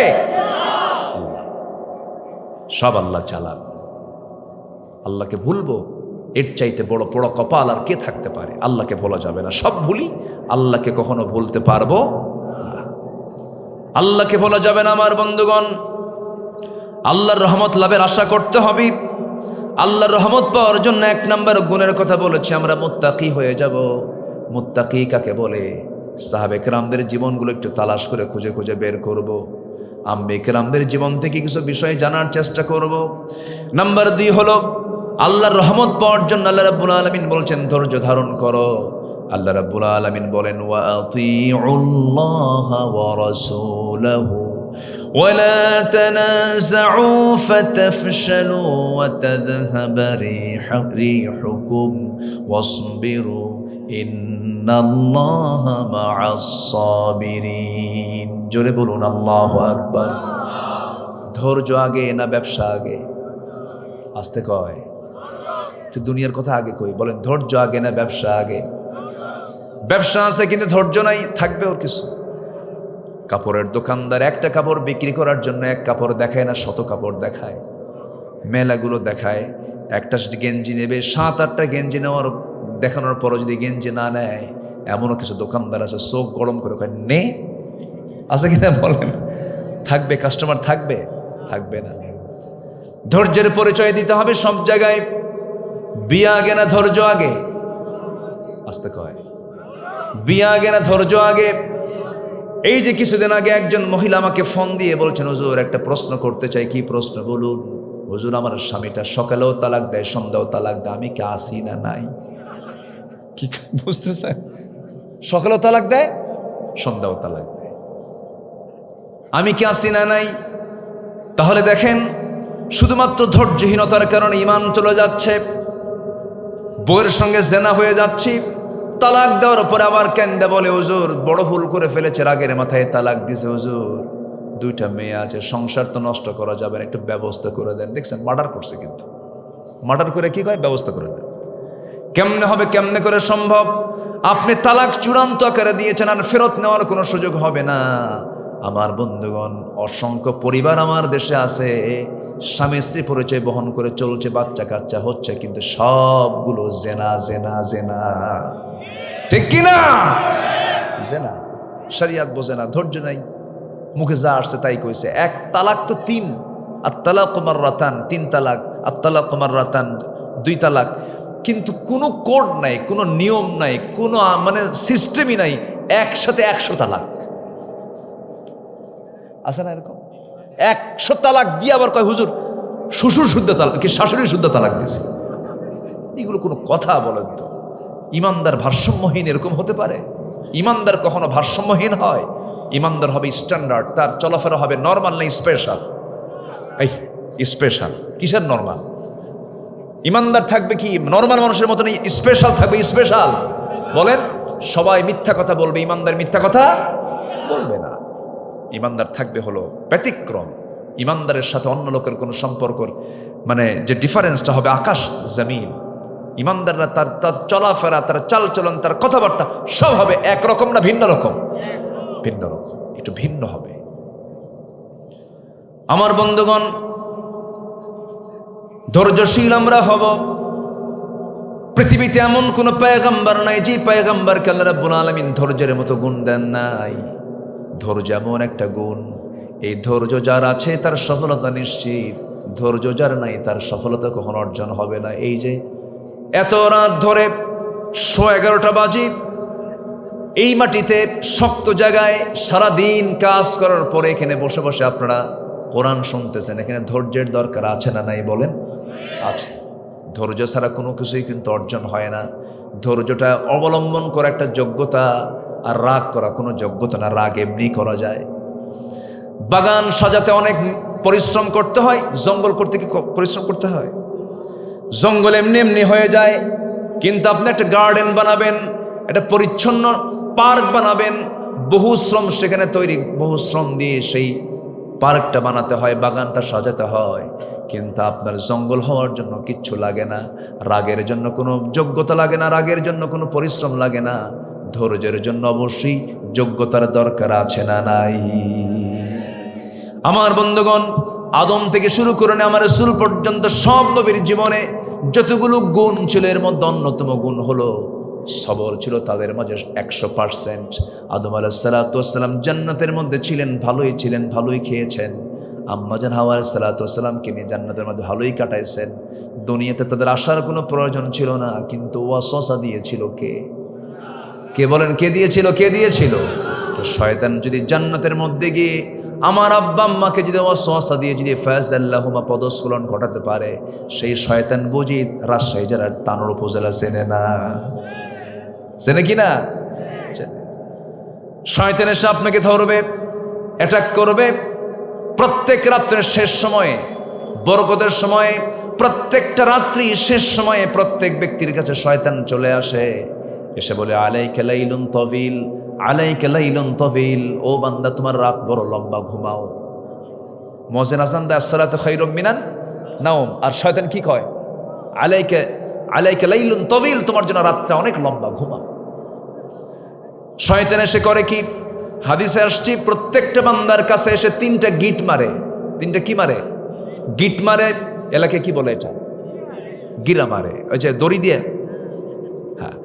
S1: সব আল্লাহ চালান। আল্লাহকে ভুলবো, এর চাইতে বড় বড় কপাল আর কে থাকতে পারে? আল্লাহকে ভোলা যাবে না। সব ভুলি, আল্লাহকে কখনো ভুলতে পারবো না। আল্লাহকে ভোলা যাবে না আমার বন্ধুগণ। আল্লাহর রহমত লাভের আশা করতে হবে। আল্লাহর রহমত পাওয়ার জন্য 1 নম্বর গুণের কথা বলেছি, আমরা মুত্তাকি হয়ে যাব। মুত্তাকি কাকে বলে? সাহাবে কেরামদের জীবনগুলো একটু তালাশ করে খুঁজে খুঁজে বের করব। আম্বে কেরামদের জীবন থেকে কিছু বিষয় জানার চেষ্টা করব। নাম্বার 2 হলো, আল্লাহর রহমত পাওয়ার জন্য আল্লাহ রাব্বুল আলামিন বলছেন ধৈর্য ধারণ করো। আল্লাহ রাব্বুল আলামিন বলেন, ওয়া আতিউল্লাহা ওয়া রাসূলাহু ওয়া লা তানাযাউ ফাতাফশালু ওয়া তাযহাবা রিহুকুম ওয়াসবিরু ইন্নাল্লাহা মা'আস সাবিরিন। জোরে বলুন আল্লাহু আকবার। ধৈর্য আগে না ব্যবসা আগে? আস্তে কয়, একটু দুনিয়ার কথা আগে কই। বলেন, ধৈর্য আগে না ব্যবসা আগে? ব্যবসা আছে কিন্তু ধৈর্য নাই, থাকবে ওর কিছু। কাপড়ের দোকানদার একটা কাপড় বিক্রি করার জন্য 1 কাপড় দেখায় না, 100 কাপড় দেখায়। মেলাগুলো দেখায়, একটা গেঞ্জি নেবে, 7-8টা গেঞ্জি দেখানোর পরও যদি গেঞ্জি না নেয়, এমনও কিছু দোকানদার আছে চোখ গরম করে কয় নে। আছে কিনা বলেন? থাকবে কাস্টমার? থাকবে? থাকবে না। ধৈর্যের পরিচয় দিতে হবে সব জায়গায়। বিয়া আগে না ধৈর্য আগে? আসতে কয়, বিয়া আগে না ধৈর্য আগে? এই যে কিছুদিন আগে একজন মহিলা আমাকে ফোন দিয়ে বলছেন, হুজুর একটা প্রশ্ন করতে চাই। কি প্রশ্ন বলুন? হুজুর, আমার স্বামীটা সকালেও তালাক দেয়, সন্ধ্যাও তালাক দেয়, আমি কি আসি না নাই? কি বুঝতেছেন? সকালেও তালাক দেয়, সন্ধ্যাও তালাক দেয়, আমি কি আসি না নাই? তাহলে দেখেন, শুধুমাত্র ধৈর্যহীনতার কারণে ঈমান চলে যাচ্ছে, বউয়ের সঙ্গে জেনা হয়ে যাচ্ছি। তালাক দেওয়ার পরে আবার কেন্দে বলে, হুজুর বড় ভুল করে ফেলেছে, রাগের মাথায় তালাক দিছে। হুজুর 2টা মেয়ে আছে, সংসার তো নষ্ট করা যাবে না, একটু ব্যবস্থা করে দেন। দেখছেন, মার্ডার করছে, কিন্তু মার্ডার করে কি কয়? ব্যবস্থা করে দেন। কেমনে হবে? কেমনে করে সম্ভব? আপনি তালাক চূড়ান্ত আকারে দিয়েছেন, আর ফেরত নেওয়ার কোনো সুযোগ হবে না। আমার বন্ধুগণ, অসংখ্য পরিবার আমার দেশে আছে, স্বামী স্ত্রী পরিচয় বহন করে চলছে, বাচ্চা কাচ্চা হচ্ছে, কিন্তু সবগুলো জেনা জেনা জেনা। ঠিক কিনা? জেনা। শরিয়ত বোঝে না, ধৈর্য নাই, মুখে যা আসছে তাই কইছে। 1 তালাক তো 3, আত-তালাক মাররাতান, 3 তালাক, আত-তালাক মাররাতান 2 তালাক। কিন্তু কোনো কোড নাই, কোনো নিয়ম নাই, কোনো মানে সিস্টেমই নাই, একসাথে 100 তালাক। আছে না এরকম? 100 তালাক দিয়ে আবার কয়, হুজুর শ্বশুর শুদ্ধ তালাক কি শাশুড়ি শুদ্ধ তালাক দিছে? এগুলো কোনো কথা বলেন তো? ইমানদার ভারসাম্যহীন এরকম হতে পারে? ইমানদার কখনো ভারসাম্যহীন হয়? ইমানদার হবে স্ট্যান্ডার্ড, তার চলাফেরা হবে নর্মাল নেই স্পেশাল। এই স্পেশাল কিসের নর্মাল? ইমানদার থাকবে কি নর্মাল মানুষের মতন স্পেশাল থাকবে? স্পেশাল বলেন? সবাই মিথ্যা কথা বলবে, ইমানদার মিথ্যা কথা বলবে না। ইমানদার থাকবে হলো ব্যতিক্রম। ইমানদারের সাথে অন্য লোকের কোনো সম্পর্ক মানে যে ডিফারেন্সটা হবে আকাশ জমিন। ইমানদাররা তার চলাফেরা, তার চালচলন, তার কথাবার্তা সব হবে একরকম না ভিন্ন রকম? ভিন্ন রকম, একটু ভিন্ন হবে। আমার বন্ধুগণ, ধৈর্যশীল আমরা হব। পৃথিবীতে এমন কোন পয়গম্বর নাই যে পয়গম্বরকে আল্লাহ রাব্বুল আলামিন ধৈর্যের মতো গুণ দেন নাই। ধৈর্য এমন একটা গুণ, এই ধৈর্য যার আছে তার সফলতা নিশ্চিত। ধৈর্য যার নাই তার সফলতা কখনো অর্জন হবে না। এই যে এত রাত ধরে 11:30 বাজে এই মাটিতে শক্ত জায়গায় সারাদিন কাজ করার পরে এখানে বসে বসে আপনারা কোরআন শুনতেছেন, এখানে ধৈর্যের দরকার আছে না নাই বলেন? আছে। ধৈর্য ছাড়া কোনো কিছুই কিন্তু অর্জন হয় না। ধৈর্যটা অবলম্বন করা একটা যোগ্যতা, আর রাগ করা কোনো যোগ্যতা না। রাগ এমনি করা যায়। বাগান সাজাতে অনেক পরিশ্রম করতে হয়, জঙ্গল করতে কি পরিশ্রম করতে হয়? জঙ্গল এমনি এমনি হয়ে যায়। কিন্তু আপনি একটা গার্ডেন বানাবেন, একটা পরিচ্ছন্ন পার্ক বানাবেন, বহু শ্রম সেখানে তৈরি, বহু শ্রম দিয়ে সেই পার্কটা বানাতে হয়, বাগানটা সাজাতে হয়। কিন্তু আপনার জঙ্গল হওয়ার জন্য কিচ্ছু লাগে না, রাগের জন্য কোনো যোগ্যতা লাগে না, রাগের জন্য কোনো পরিশ্রম লাগে না। ধৈর্যের জন্য অবশ্যই যোগ্যতার দরকার আছে না নাই? আমার বন্ধুগণ, আদম থেকে শুরু করে আমার রাসূল পর্যন্ত সব নবীর জীবনে যতগুলো গুণ ছিল এর মধ্যে অন্যতম গুণ হলো সবর ছিল তাদের মাঝে 100%। আদম আলাইহিস সালাতু ওয়াস সালাম জান্নাতের মধ্যে ছিলেন, ভালোই ছিলেন, ভালোই খেয়েছেন। আম্মা জান হাওয়া আলাইহিস সালাতু ওয়াস সালামকে নিয়ে জান্নাতের মধ্যে ভালোই কাটাইছেন। দুনিয়াতে তাদের আসার কোনো প্রয়োজন ছিল না, কিন্তু ওয়াসওয়াসা দিয়েছিল কে? কে বলেন? কে দিয়েছিল? কে দিয়েছিল? শয়তান যদি জান্নাতের মধ্যে গিয়ে আমার আব্বা আম্মাকে যদি ওয়াসওয়াসা দিয়ে যদি ফায়াজাল্লাহুমা পদস্খলন ঘটাতে পারে, সেই শয়তান বুঝি রাজশাহী জেলার তানোর উপজেলা চেনে না? চেনে কি না? শয়তান এসে আপনাকে ধরবে, অ্যাটাক করবে। প্রত্যেক রাত্রের শেষ সময়ে, বরকতের সময়ে, প্রত্যেকটা রাত্রি শেষ সময়ে প্রত্যেক ব্যক্তির কাছে শয়তান চলে আসে, এসে বলে আলাইকা লাইলুন তাবিল, আলাইকা লাইলুন তাবিল, ও বান্দা তোমার রাত বড় লম্বা, ঘুমাও। মুয়াজ্জিন আযান দেয় আসসালাতু খায়রুম মিনান নাওম, আর শয়তান কি কয়? আলাইকা আলাইকা লাইলুন তাবিল, তোমার জন্য রাতটা অনেক লম্বা, ঘুমাও। শয়তান এসে করে কি? হাদিসে আসছে প্রত্যেকটা বান্দার কাছে এসে 3টা গিট মারে। 3টা কি মারে? গিট মারে। এলাকায় কি বলে এটা? গিরা মারে, ওই যে দড়ি দিয়ে। হ্যাঁ,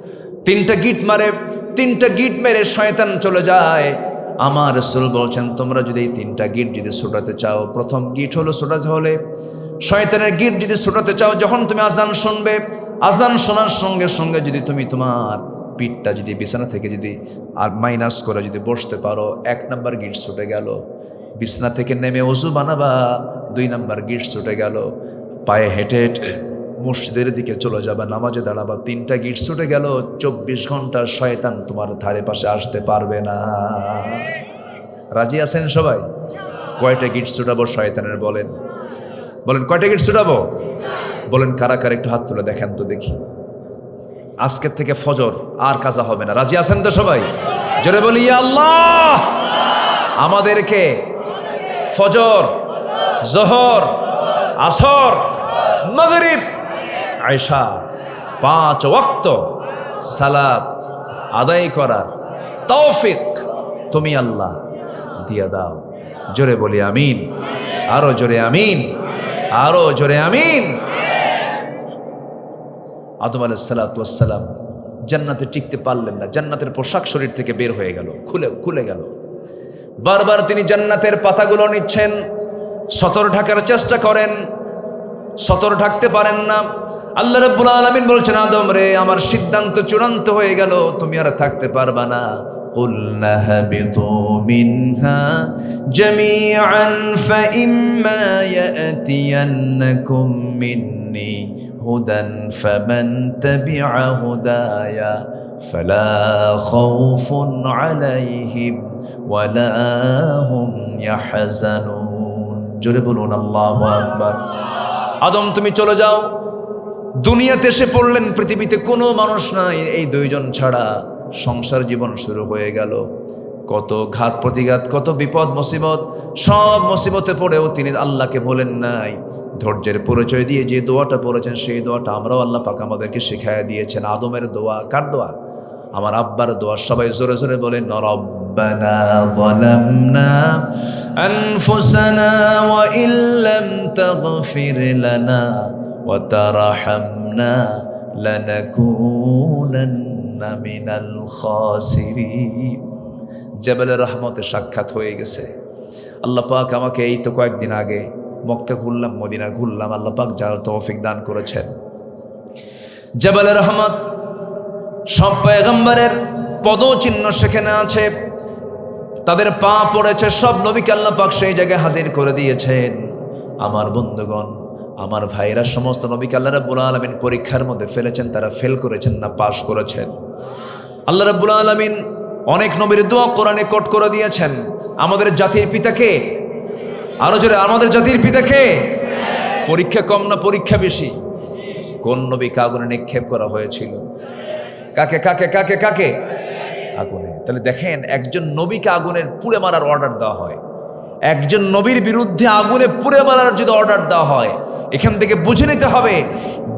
S1: 3টা গিট মারে। 3টা গিট মেরে শয়তান চলে যায়। আমার রাসূল বলছেন তোমরা যদি এই 3টা গিট যদি ছোটাতে চাও, প্রথম গিট হলো ছোটাতে হলে শয়তানের গিট যদি ছোটাতে চাও, যখন তুমি আজান শুনবে, আজান শোনার সঙ্গে সঙ্গে যদি তুমি তোমার পিঠটা যদি বিছানা থেকে যদি আর মাইনাস করে যদি বসতে পারো, 1 নাম্বার গিট ছুটে গেল। বিছানা থেকে নেমে ওযু বানাবা, 2 নাম্বার গিট ছুটে গেল। পায়ে হেঁটে হেঁটে মসজিদের দিকে চলে যাবা, নামাজে দাঁড়াবা, 3টা গিট ছুটে গেল। 24 ঘন্টা শয়তান তোমার ধারে পাশে আসতে পারবে না। রাজি আছেন সবাই? কয়টা গিট ছুটাবো শয়তানের? বলেন বলেন, কয়টা গিট ছুটাবো? বলেন কারা কারা, একটু হাত তুলে দেখেন তো দেখি। আজকের থেকে ফজর আর কাজা হবে না। রাজি আছেন তো সবাই? জোরে বলি ইয়া আল্লাহ। আমাদেরকে ফজর, জোহর, আসর, মাগরিব, আয়েশা 5 ওয়াক্ত সালাত আদায় করার তৌফিক তুমি আল্লাহ দিয়া দাও। জোরে বলি আমিন। আরো জোরে আমিন, আরো জোরে আমিন। আদম আলাইহিস সালাতু ওয়াস সালাম জান্নাতে টিকতে পারলেন না। জান্নাতের পোশাক শরীর থেকে বের হয়ে গেল, খুলে গেল। বারবার তিনি জান্নাতের পাতাগুলো নিচ্ছেন, সতর ঢাকার চেষ্টা করেন, সতর ঢাকতে পারেন না। আল্লাহ রাব্বুল আলামিন বলছেন আদম রে, আমার সিদ্ধান্ত চূড়ান্ত হয়ে গেল, তুমি আর থাকতে পারবা না। قلنا اهبطوا منها جميعا فإما يأتينكم مني هدى فمن تبع هداي فلا خوف عليهم ولا هم يحزنون জোরে বলুন আল্লাহু আকবার। আদম তুমি চলে যাও, দুনিয়াতে এসে পড়লেন, পৃথিবীতে কোনো মানুষ নাই, এই দুইজন ছাড়া সংসার জীবন শুরু হয়ে গেল। কত ঘাত প্রতিঘাত, কত বিপদ মুসিবত, সব মুসিবতে পড়েও তিনি আল্লাহকে বলেন নাই। ধৈর্যের পরিচয় দিয়ে যে দোয়াটা পড়েছেন সেই দোয়াটা আমরাও আল্লাহ পাক আমাদেরকে শিখাইয়া দিয়েছেন। আদমের দোয়া, কার দোয়া? আমার আব্বার দোয়া। সবাই জোরে জোরে বলেন, রব্বানা যালামনা আনফুসানা ওয়া ইল্লাম তাগফির লানা ওয়া তারহামনা লানাকুনান্না মিনাল খাসিরিন। জাবালের রহমতে সাক্ষাৎ হয়ে গেছে। আল্লাহ পাক আমাকে এই তো কয়েকদিন আগে মক্কা ঘুরলাম, মদিনা ঘুরলাম, আল্লাহ পাক যার তৌফিক দান করেছেন। জাবালের রহমত, সব পয়গম্বরের পদচিহ্ন সেখানে আছে, তাদের পা পড়েছে, সব নবীকে আল্লাহ পাক সেই জায়গায় হাজির করে দিয়েছেন। আমার বন্ধুগণ, আমার ভাইরা, সমস্ত নবীকে আল্লাহ রাব্বুল আলামিন পরীক্ষার মধ্যে ফেলেছেন, তারা ফেল করেছেন না পাশ করেছেন। আল্লাহ রাব্বুল আলামিন অনেক নবীর দোয়া কোরআনে কোট করে দিয়েছেন। আমাদের জাতির পিতাকে, আরো জোরে, আমাদের জাতির পিতাকে। পরীক্ষা কম না পরীক্ষা বেশি? কোন নবীকে আগুনে নিক্ষেপ করা হয়েছিল? কাকে কাকে কাকে কাকে? আগুনে। তাহলে দেখেন, একজন নবীকে আগুনের পুড়ে মারার অর্ডার দেওয়া হয়, একজন নবীর বিরুদ্ধে আগুনে পুড়ে মারার যদি অর্ডার দেওয়া হয়, এখান থেকে বুঝে নিতে হবে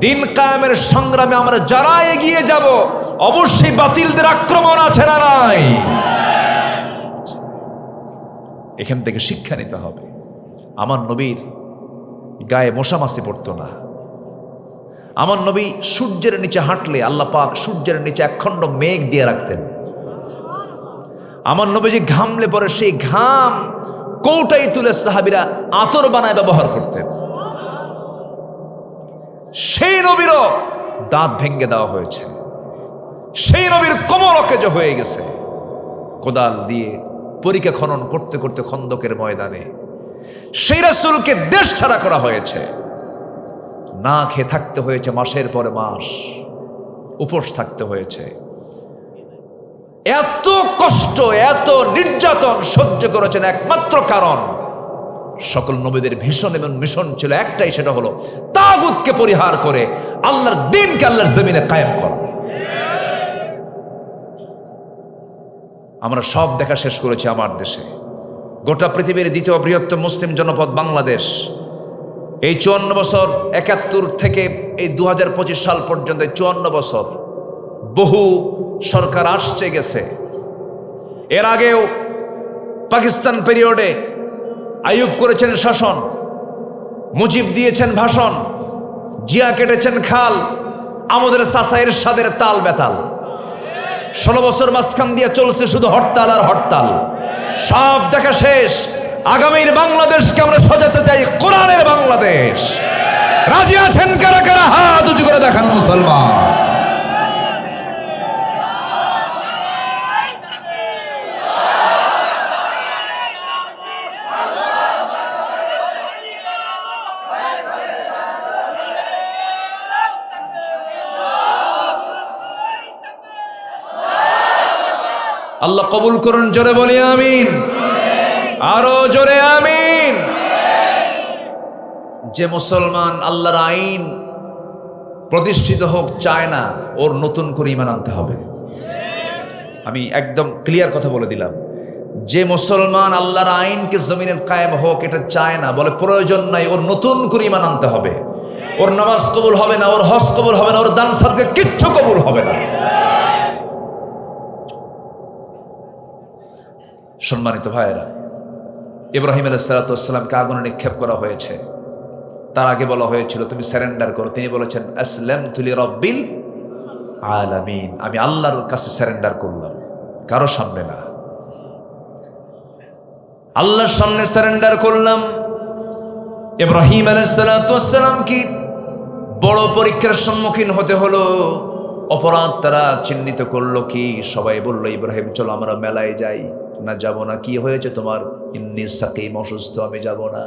S1: দিন কায়েমের সংগ্রামে আমরা যারা এগিয়ে যাব, অবশ্যই বাতিলদের আক্রমণ আছে না নাই? এখান থেকে শিক্ষা নিতে হবে। আমার নবীর গায়ে মশা মাছি পড়তো না। আমার নবী সূর্যের নিচে হাঁটলে আল্লাহ পাক সূর্যের নিচে একখণ্ড মেঘ দিয়ে রাখতেন। আমার নবী যে ঘামলে পরে সেই ঘাম কৌটাই তুলে সাহাবীরা আতর বানায় ব্যবহার করতেন। সেই নবীরও দাঁত ভেঙে দেওয়া হয়েছে, সেই নবীর কোমর অকেজ হয়ে গেছে। কোদাল দিয়ে পরিখা খনন করতে করতে খন্দকের ময়দানে সেই রাসূলকে দেশ ছাড়া করা হয়েছে। না খেয়ে থাকতে হয়েছে মাসের পরে মাস, উপোস থাকতে হয়েছে। এত কষ্ট, এত নির্যাতন সহ্য করেছেন একমাত্র কারণ সকল নবীদের ভীষণ এবং মিশন ছিল একটাই, সেটা হলো তাগুতকে পরিহার করে আল্লাহর দ্বীনকে আল্লাহর জমিনে কায়েম করা। আমরা সব দেখা শেষ করেছি আমার দেশে। গোটা পৃথিবীর দ্বিতীয় বৃহত্তম মুসলিম জনপদ বাংলাদেশ। এই 54 বছর, 71 থেকে এই 2025 সাল পর্যন্ত 54 বছর বহু সরকার আসছে গেছে। এর আগেও পাকিস্তান পিরিয়ডে আইয়ুব করেছেন শাসন, মুজিব দিয়েছেন ভাষণ, জিয়া কেটেছেন খাল, আমাদের চাচা এরশাদের তাল বেতাল। 16 বছর মাঝখান দিয়ে চলছে শুধু হরতাল আর হরতাল। সব দেখা শেষ। আগামীর বাংলাদেশকে আমরা সাজাতে চাই কোরআনের বাংলাদেশ। রাজি আছেন কারা কারা? হাত উঁচু করে দেখান মুসলমান। আল্লাহ কবুল করুন, জোরে বলি আমিন, আরো জোরে আমিন। যে মুসলমান আল্লাহর আইন প্রতিষ্ঠিত হোক চায় না, ওর নতুন করে ঈমান আনতে হবে। আমি একদম ক্লিয়ার কথা বলে দিলাম, যে মুসলমান আল্লাহর আইনকে জমিনের কায়েম হোক এটা চায় না, বলে প্রয়োজন নাই, ওর নতুন করে ঈমান আনতে হবে। ওর নামাজ কবুল হবে না, ওর হজ কবুল হবে না, ওর দান সাদকা কিচ্ছু কবুল হবে না। সম্মানিত ভাইয়েরা, ইব্রাহিম আলাইহিস সালামকে আগুনে নিক্ষেপ করা হয়েছে। তার আগে বলা হয়েছিল তুমি স্যারেন্ডার করো। তিনি বলেছেন আসলামতু লিরাব্বিল আলামিন, আমি আল্লাহর কাছে স্যারেন্ডার করলাম, কারো সামনে না, আল্লাহর সামনে স্যারেন্ডার করলাম। ইব্রাহিম আলাইহিস সালাম কি বড় পরীক্ষার সম্মুখীন হতে হলো। অপরাধ তারা চিহ্নিত করলো কি? সবাই বলল, ইব্রাহিম চলো আমরা মেলায় যাই। না, যাব না। কি হয়েছে তোমার? ইন্নী সাকিম, অসুস্থ, আমি যাব না।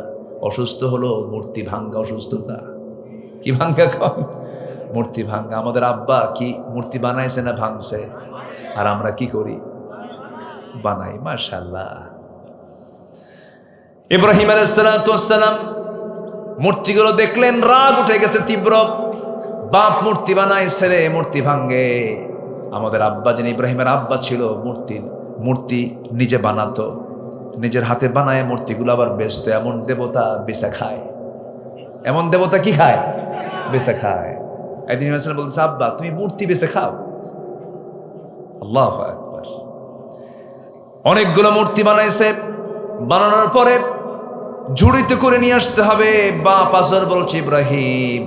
S1: অসুস্থ হলো মূর্তি ভাঙ্গা অসুস্থতা। কি ভাঙ্গা কম? মূর্তি ভাঙ্গা। আমাদের আব্বা কি মূর্তি বানাইছে না ভাঙছে? আর আমরা কি করি? বানাই। মাশাআল্লাহ। ইব্রাহিম আলাইহিস সালাম মূর্তিগুলো দেখলেন, রাগ উঠে গেছে তীব্র। বাপ মূর্তি বানাইছে রে, মূর্তি ভাঙ্গে। আমাদের আব্বা, যিনি ইব্রাহিমের আব্বা ছিল, মূর্তি নিজে বানাতো, নিজের হাতে বানায় মূর্তিগুলো আবার বেচতো। এমন দেবতা বেচা খায়। এমন দেবতা কি খায়? বেচা খায়। একদিন বলছে, আব্বা তুমি মূর্তি বেচে খাও। আল্লাহু আকবার। অনেকগুলো মূর্তি বানাইছে। বানানোর পরে ঝুড়িতে করে নিয়ে আসতে হবে। বাপ আজর বলছে, ইব্রাহিম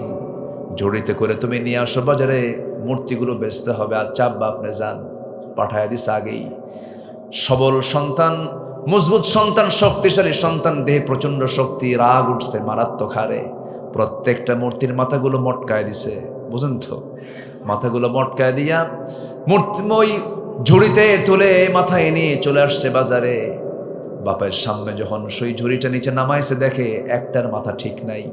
S1: ঝুড়িতে করে তুমি নিয়ে আসো বাজারে, মূর্তিগুলো বেচতে হবে। আচ্ছা আব্বা আপনি যান। পাঠায় দিস আগেই। সবল সন্তান, মজবুত সন্তান, শক্তিশালী সন্তান, দেহে প্রচন্ড শক্তি। রাগ উঠছে মারাত্মক হারে। প্রত্যেকটা মূর্তির মাথাগুলো মটকায় দিছে। বুঝুন তো, মাথাগুলো মটকায় দিয়া মূর্তি ওই ঝুড়িতে তুলে মাথায় নিয়ে চলে আসছে বাজারে। বাপের সামনে যখন সেই ঝুড়িটা নিচে নামাইছে, দেখে একটার মাথা ঠিক নাই।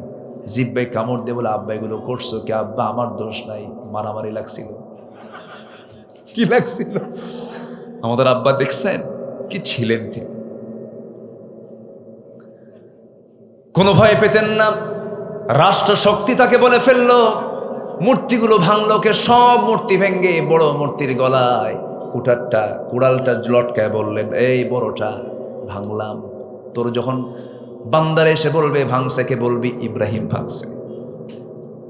S1: জিব্বাই কামড় দিয়ে বলে, আব্বা এগুলো করছো কি? আব্বা আমার দোষ নাই, মারামারি লাগছিল। কি লাগছিল? আমাদের আব্বা দেখছেন কি ছিলেন তিনি? কোনো ভয় পেতেন না। রাষ্ট্র শক্তি তাকে বলে ফেললো। মূর্তিগুলো ভাঙলো কে? সব মূর্তি ভেঙ্গে বড় মূর্তির গলায় কুড়ালটা লটকায় বললেন, এই বড়টা ভাঙলাম। তোর যখন বান্দারে এসে বলবে ভাঙছে, কে বলবি ইব্রাহিম ভাঙছে।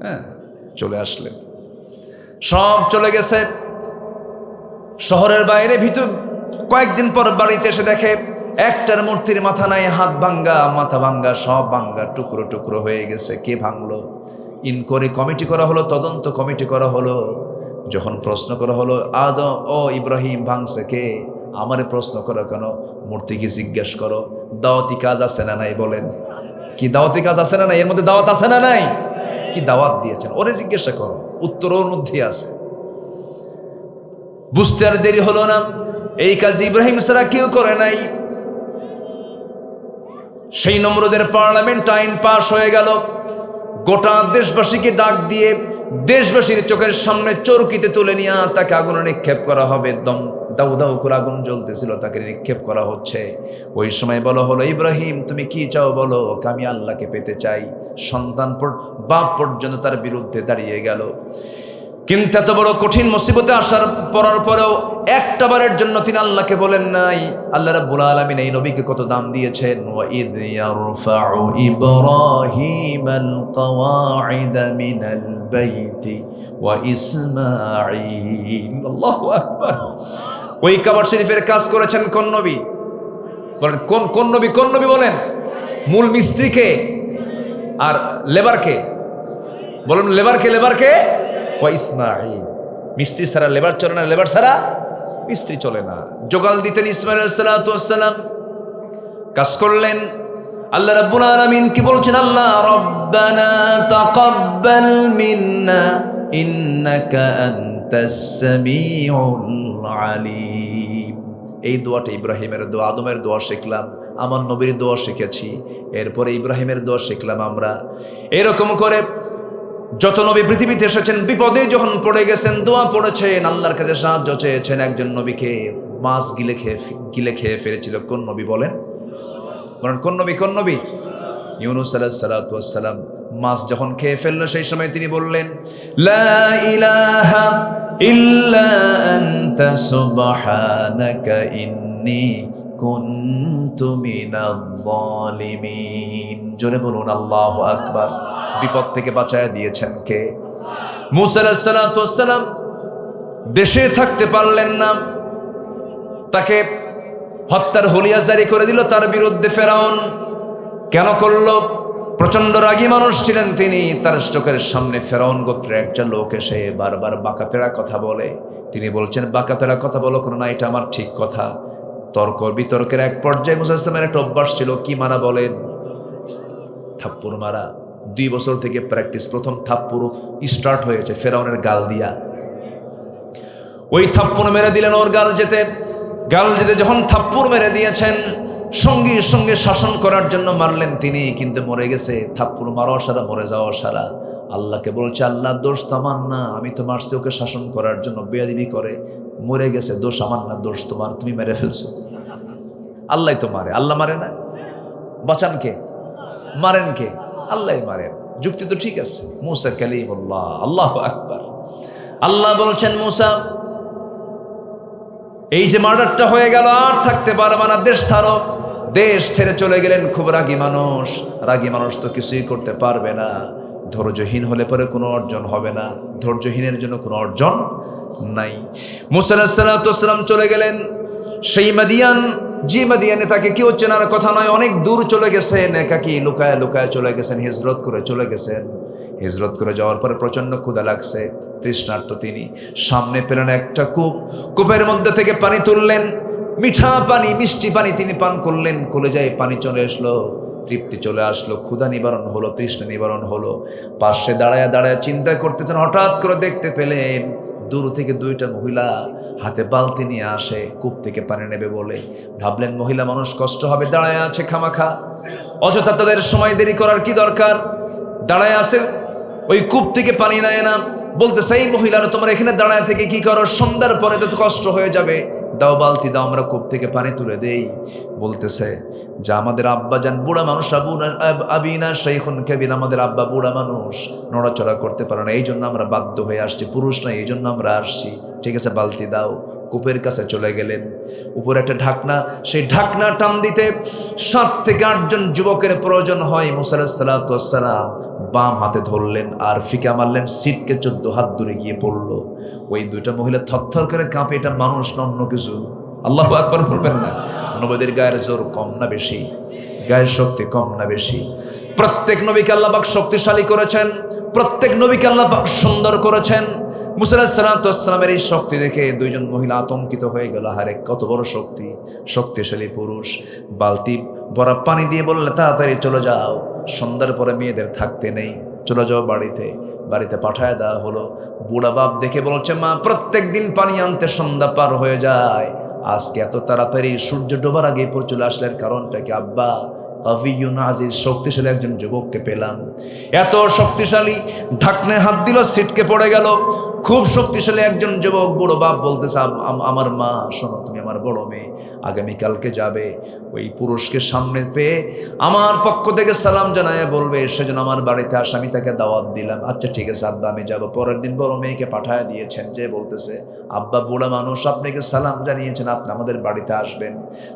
S1: হ্যাঁ, চলে আসলেন। সব চলে গেছে শহরের বাইরে। ভিতর কয়েকদিন পর বাড়িতে এসে দেখে একটার মূর্তির মাথা নাই, হাত ভাঙ্গা, মাথা ভাঙ্গা, সব ভাঙ্গা, টুকরো টুকরো হয়ে গেছে। কে ভাঙলো? ইনকোয়ারি কমিটি করা হলো, তদন্ত কমিটি করা হলো। যখন প্রশ্ন করা হলো, আদম ও ইব্রাহিম ভাঙছে কে? আমারে প্রশ্ন করো কেন? মূর্তিকে জিজ্ঞেস করো। দাওয়াতি কাজ আছে না নাই? বলেন, কি দাওয়াতি কাজ আছে না নাই? এর মধ্যে দাওয়াত আছে না নাই? কি দাওয়াত দিয়েছেন? ওরে জিজ্ঞাসা করো, উত্তর ওর মধ্যে আছে। বুঝতে আর দেরি হলো না। এই কাজ ইব্রাহিম ছাড়া কেউ করে নাই। সেই নমরুদের পার্লামেন্ট আইন পাশ হয়ে গেল। গোটা দেশবাসীকে ডাক দিয়ে দেশবাসীর চোখের সামনে চরকিতে তুলে নিয়ে তাকে আগুনে নিক্ষেপ করা হবে। দাউ দাউ করে আগুন জ্বলতেছিল, তাকে নিক্ষেপ করা হচ্ছে। ওই সময় বলা হলো, ইব্রাহিম তুমি কি চাও বলো? আমি আল্লাহকে পেতে চাই। সন্তান বাপ পর্যন্ত তার বিরুদ্ধে দাঁড়িয়ে গেল। কিন্তু এত বড় কঠিন মুসিবতে পড়ার পরেও একটা বারের জন্য তিনি আল্লাহকে বলেন নাই। আল্লাহ রাব্বুল আলামিন এই নবীকে কত দাম দিয়েছেন। ওয়া ইয ইয়ারফাউ ইব্রাহিমাল কওয়াইদা মিনাল বাইতি ওয়া ইসমাঈল। আল্লাহু আকবার। ওই কাবা শরীফের কাজ করেছেন কোন নবী? বলেন কোন নবী? কোন নবী বলেন? মূল মিস্ত্রিকে আর লেবারকে বলেন। লেবারকে ও ইসমাঈল। মিস্ত্রি ছাড়া লেবার চলে না, লেবার ছাড়া মিস্ত্রি চলে না। জোগাল দিতেন ইসমাঈল আলাইহিস সালাতু ওয়াস সালাম। কাজ করলেন। আল্লাহ রাব্বুল আলামিন কি বলছেন? আল্লাহ রব্বানা তাকাব্বাল মিন্না ইন্নাকা আনতাস সামিউল আলিম। এই দোয়াটা ইব্রাহিমের দোয়া, আদমের দোয়া শিখলাম, আমার নবীর দোয়া শিখেছি, এরপরে ইব্রাহিমের দোয়া শিখলাম আমরা। এরকম করে যত নবী পৃথিবীতে এসেছেন, বিপদে যখন পড়ে গেছেন, দোয়া পড়েছেন, আল্লাহর কাছে সাহায্য চেয়েছেন। একজন নবীকে মাছ গিলে খেয়ে ফেলেছিল। কোন নবী বলেন? কোন নবী? ইউনূস আলাইহিস সালাতু ওয়াস সালাম। মাছ যখন খেয়ে ফেললো, সেই সময় তিনি বললেন, লা ইলাহা ইল্লা আনতা সুবহানাকা ইন্নী কুনতু মিনাজ জালিমিন। জোরে বলুন আল্লাহু আকবার। বিপদ থেকে বাঁচায় দিয়েছেন কে? মূসা আলাইহিস সালাতু ওয়াস সালাম দেশে থাকতে পারলেন না, তাকে হত্যার হুলিয়া জারি করে দিল। তার বিরুদ্ধে ফেরাউন কেন করলো? প্রচন্ড রাগী মানুষ ছিলেন তিনি। তার চোখের সামনে ফেরাউন গোত্রের একটা লোক এসে বারবার বাঁকাতেরা কথা বলে। তিনি বলছেন, বাঁকাতেরা কথা বলো কেন? না, এটা আমার ঠিক কথা। তর্ক বিতর্কের এক পর্যায়ে মূসা আলাইহিস সালামের একটা অভ্যাস ছিল। কি মারা বলেন? থাপ্পড় মারা। 2 বছর থেকে প্র্যাকটিস। প্রথম থাপ্পড় স্টার্ট হয়েছে ফেরাউনের গাল দিয়া। ওই থাপ্পড় মেরে দিলেন ওর গাল যেতে যখন থাপ্পড় মেরে দিয়েছেন, সঙ্গে সঙ্গে শাসন করার জন্য মারলেন তিনি, কিন্তু মরে গেছে। থাপ্পড় মারা সারা, মরে যাওয়া সারা। আল্লাহকে বলছে, আল্লাহ দোষ তো আমার না, আমি তো মারছি ওকে শাসন করার জন্য, বেয়াদবি করে মরে গেছে, দোষ আমার না, দোষ তোমার, তুমি মেরে ফেলছো। আল্লাহ তো মারে, আল্লাহ মারে না? বাঁচান কে? মারেন কে? আল্লাহ মারেন। যুক্তি তো ঠিক আছে। মুসা কালিমুল্লাহ, আল্লাহু আকবার। আল্লাহ বলছেন, মুসা এই যে মার্ডারটা হয়ে গেল, আর থাকতে পারবে না, দেশ ছাড়ো। দেশ ছেড়ে চলে গেলেন। খুব রাগী মানুষ তো কিছুই করতে পারবে না। ধৈর্যহীন হলে পরে কোনো অর্জন হবে না, ধৈর্যহীনের জন্য কোনো অর্জন নাই। মুসা আলাইহিস সালাম চলে গেলেন সেই মাদিয়ান, যে মাদিয়ানে তাকে কেউ চেনার কথা নয়, অনেক দূর চলে গেছেন, একাকী লুকায় লুকায় চলে গেছেন, হিজরত করে চলে গেছেন। হিজরত করে যাওয়ার পরে প্রচন্ড ক্ষুধা লাগছে, তৃষ্ণার্ত তিনি। সামনে পেলেন একটা কূপের মধ্যে থেকে পানি তুললেন, মিঠা পানি, মিষ্টি পানি তিনি পান করলেন। কলেজায় পানি চলে আসলো, তৃপ্তি চলে আসলো, ক্ষুধা নিবারণ হলো, তৃষ্ণা নিবারণ হলো। পাশে দাঁড়ায় চিন্তা করতেছেন, হঠাৎ করে দেখতে পেলেন দূর থেকে দুইটা মহিলা হাতে বালতি নিয়ে আসে, কূপ থেকে পানি নেবে বলে। ভাবলেন মহিলা মানুষ, কষ্ট হবে, দাঁড়ায় আছে খামাখা, অযথা তাদের সময় দেরি করার কি দরকার। দাঁড়ায় আছে, ওই কূপ থেকে পানি নেয় না। বলতেছে, এই মহিলারা তোমরা এখানে দাঁড়ায় থেকে কি করো? সন্ধ্যার পরে তো কষ্ট হয়ে যাবে, দাও বালতি দাও, আমরা কূপ থেকে পানি তুলে দেই। বলতেছে যে আমাদের আব্বা যান বুড়া মানুষ, আবিনা শাইখুন কাবীর, আমাদের আব্বা বুড়া মানুষ, নড়াচড়া করতে পারে না, এই জন্য আমরা বাধ্য হয়ে আসছি, পুরুষ না, এই জন্য আমরা আসছি। ঠিক আছে, বালতি দাও। কূপের কাছে চলে গেলেন, উপরে একটা ঢাকনা, সেই ঢাকনা টান দিতে 7 থেকে 8 জন যুবকের প্রয়োজন হয়। মুসা আলাইহিস সালাম বাম হাতে ধরলেন আর ফিকা মারলেন, সিটকে 14 হাত দূরে গিয়ে পড়লো। ওই দুইটা মহিলা থরথর করে কাঁপে, এটা মানুষ না অন্য কিছু। আল্লাহু আকবার বলবেন না? নবীদের গায়ের জোর কম না বেশি? গায়ের শক্তি কম না বেশি? প্রত্যেক নবীকে আল্লাহ পাক শক্তিশালী করেছেন, প্রত্যেক নবীকে আল্লাহ পাক সুন্দর করেছেন। মুসা আলাইহিস সালামের এই শক্তি দেখে দুইজন মহিলা আতঙ্কিত হয়ে গেল, হারে কত বড় শক্তি, শক্তিশালী পুরুষ। বালতি ভরা পানি দিয়ে বললে, তাড়াতাড়ি চলে যাও, সন্ধ্যার পরে মেয়েদের থাকতে নেই, চলে যাও বাড়িতে। বাড়িতে পাঠায় দেওয়া হলো। বুড়া বাপ দেখে বলছে, মা প্রত্যেক দিন পানি আনতে সন্ধ্যা পার হয়ে যায়, আজকে এত তাড়াতাড়ি সূর্য ডোবার আগে পর চলে আসলেন, কারণটা কি? আব্বা কাভিয়ুন আজিজ, শক্তিশালী একজন যুবককে পেলাম, এত শক্তিশালী, ঢাকনায় হাত দিল, সিটকে পড়ে গেল। খুব শক্তিশালী একজন যুবক। বুড়ো বাপ বলতেছে, আমার মা শোনো, তুমি আমার বড় মেয়ে, আগামীকালকে যাবে, ওই পুরুষকে সামনে পেয়ে আমার পক্ষ থেকে সালাম জানায় বলবে সেজন্য আমার বাড়িতে আসে, আমি তাকে দাওয়াত দিলাম। আচ্ছা ঠিক আছে আব্বা, আমি যাবো। পরের দিন বড় মেয়েকে পাঠায় দিয়েছেন, যে বলতেছে, আব্বা বুড়া মানুষ, আপনাকে সালাম জানিয়েছেন, আপনি আমাদের বাড়িতে আসবেন।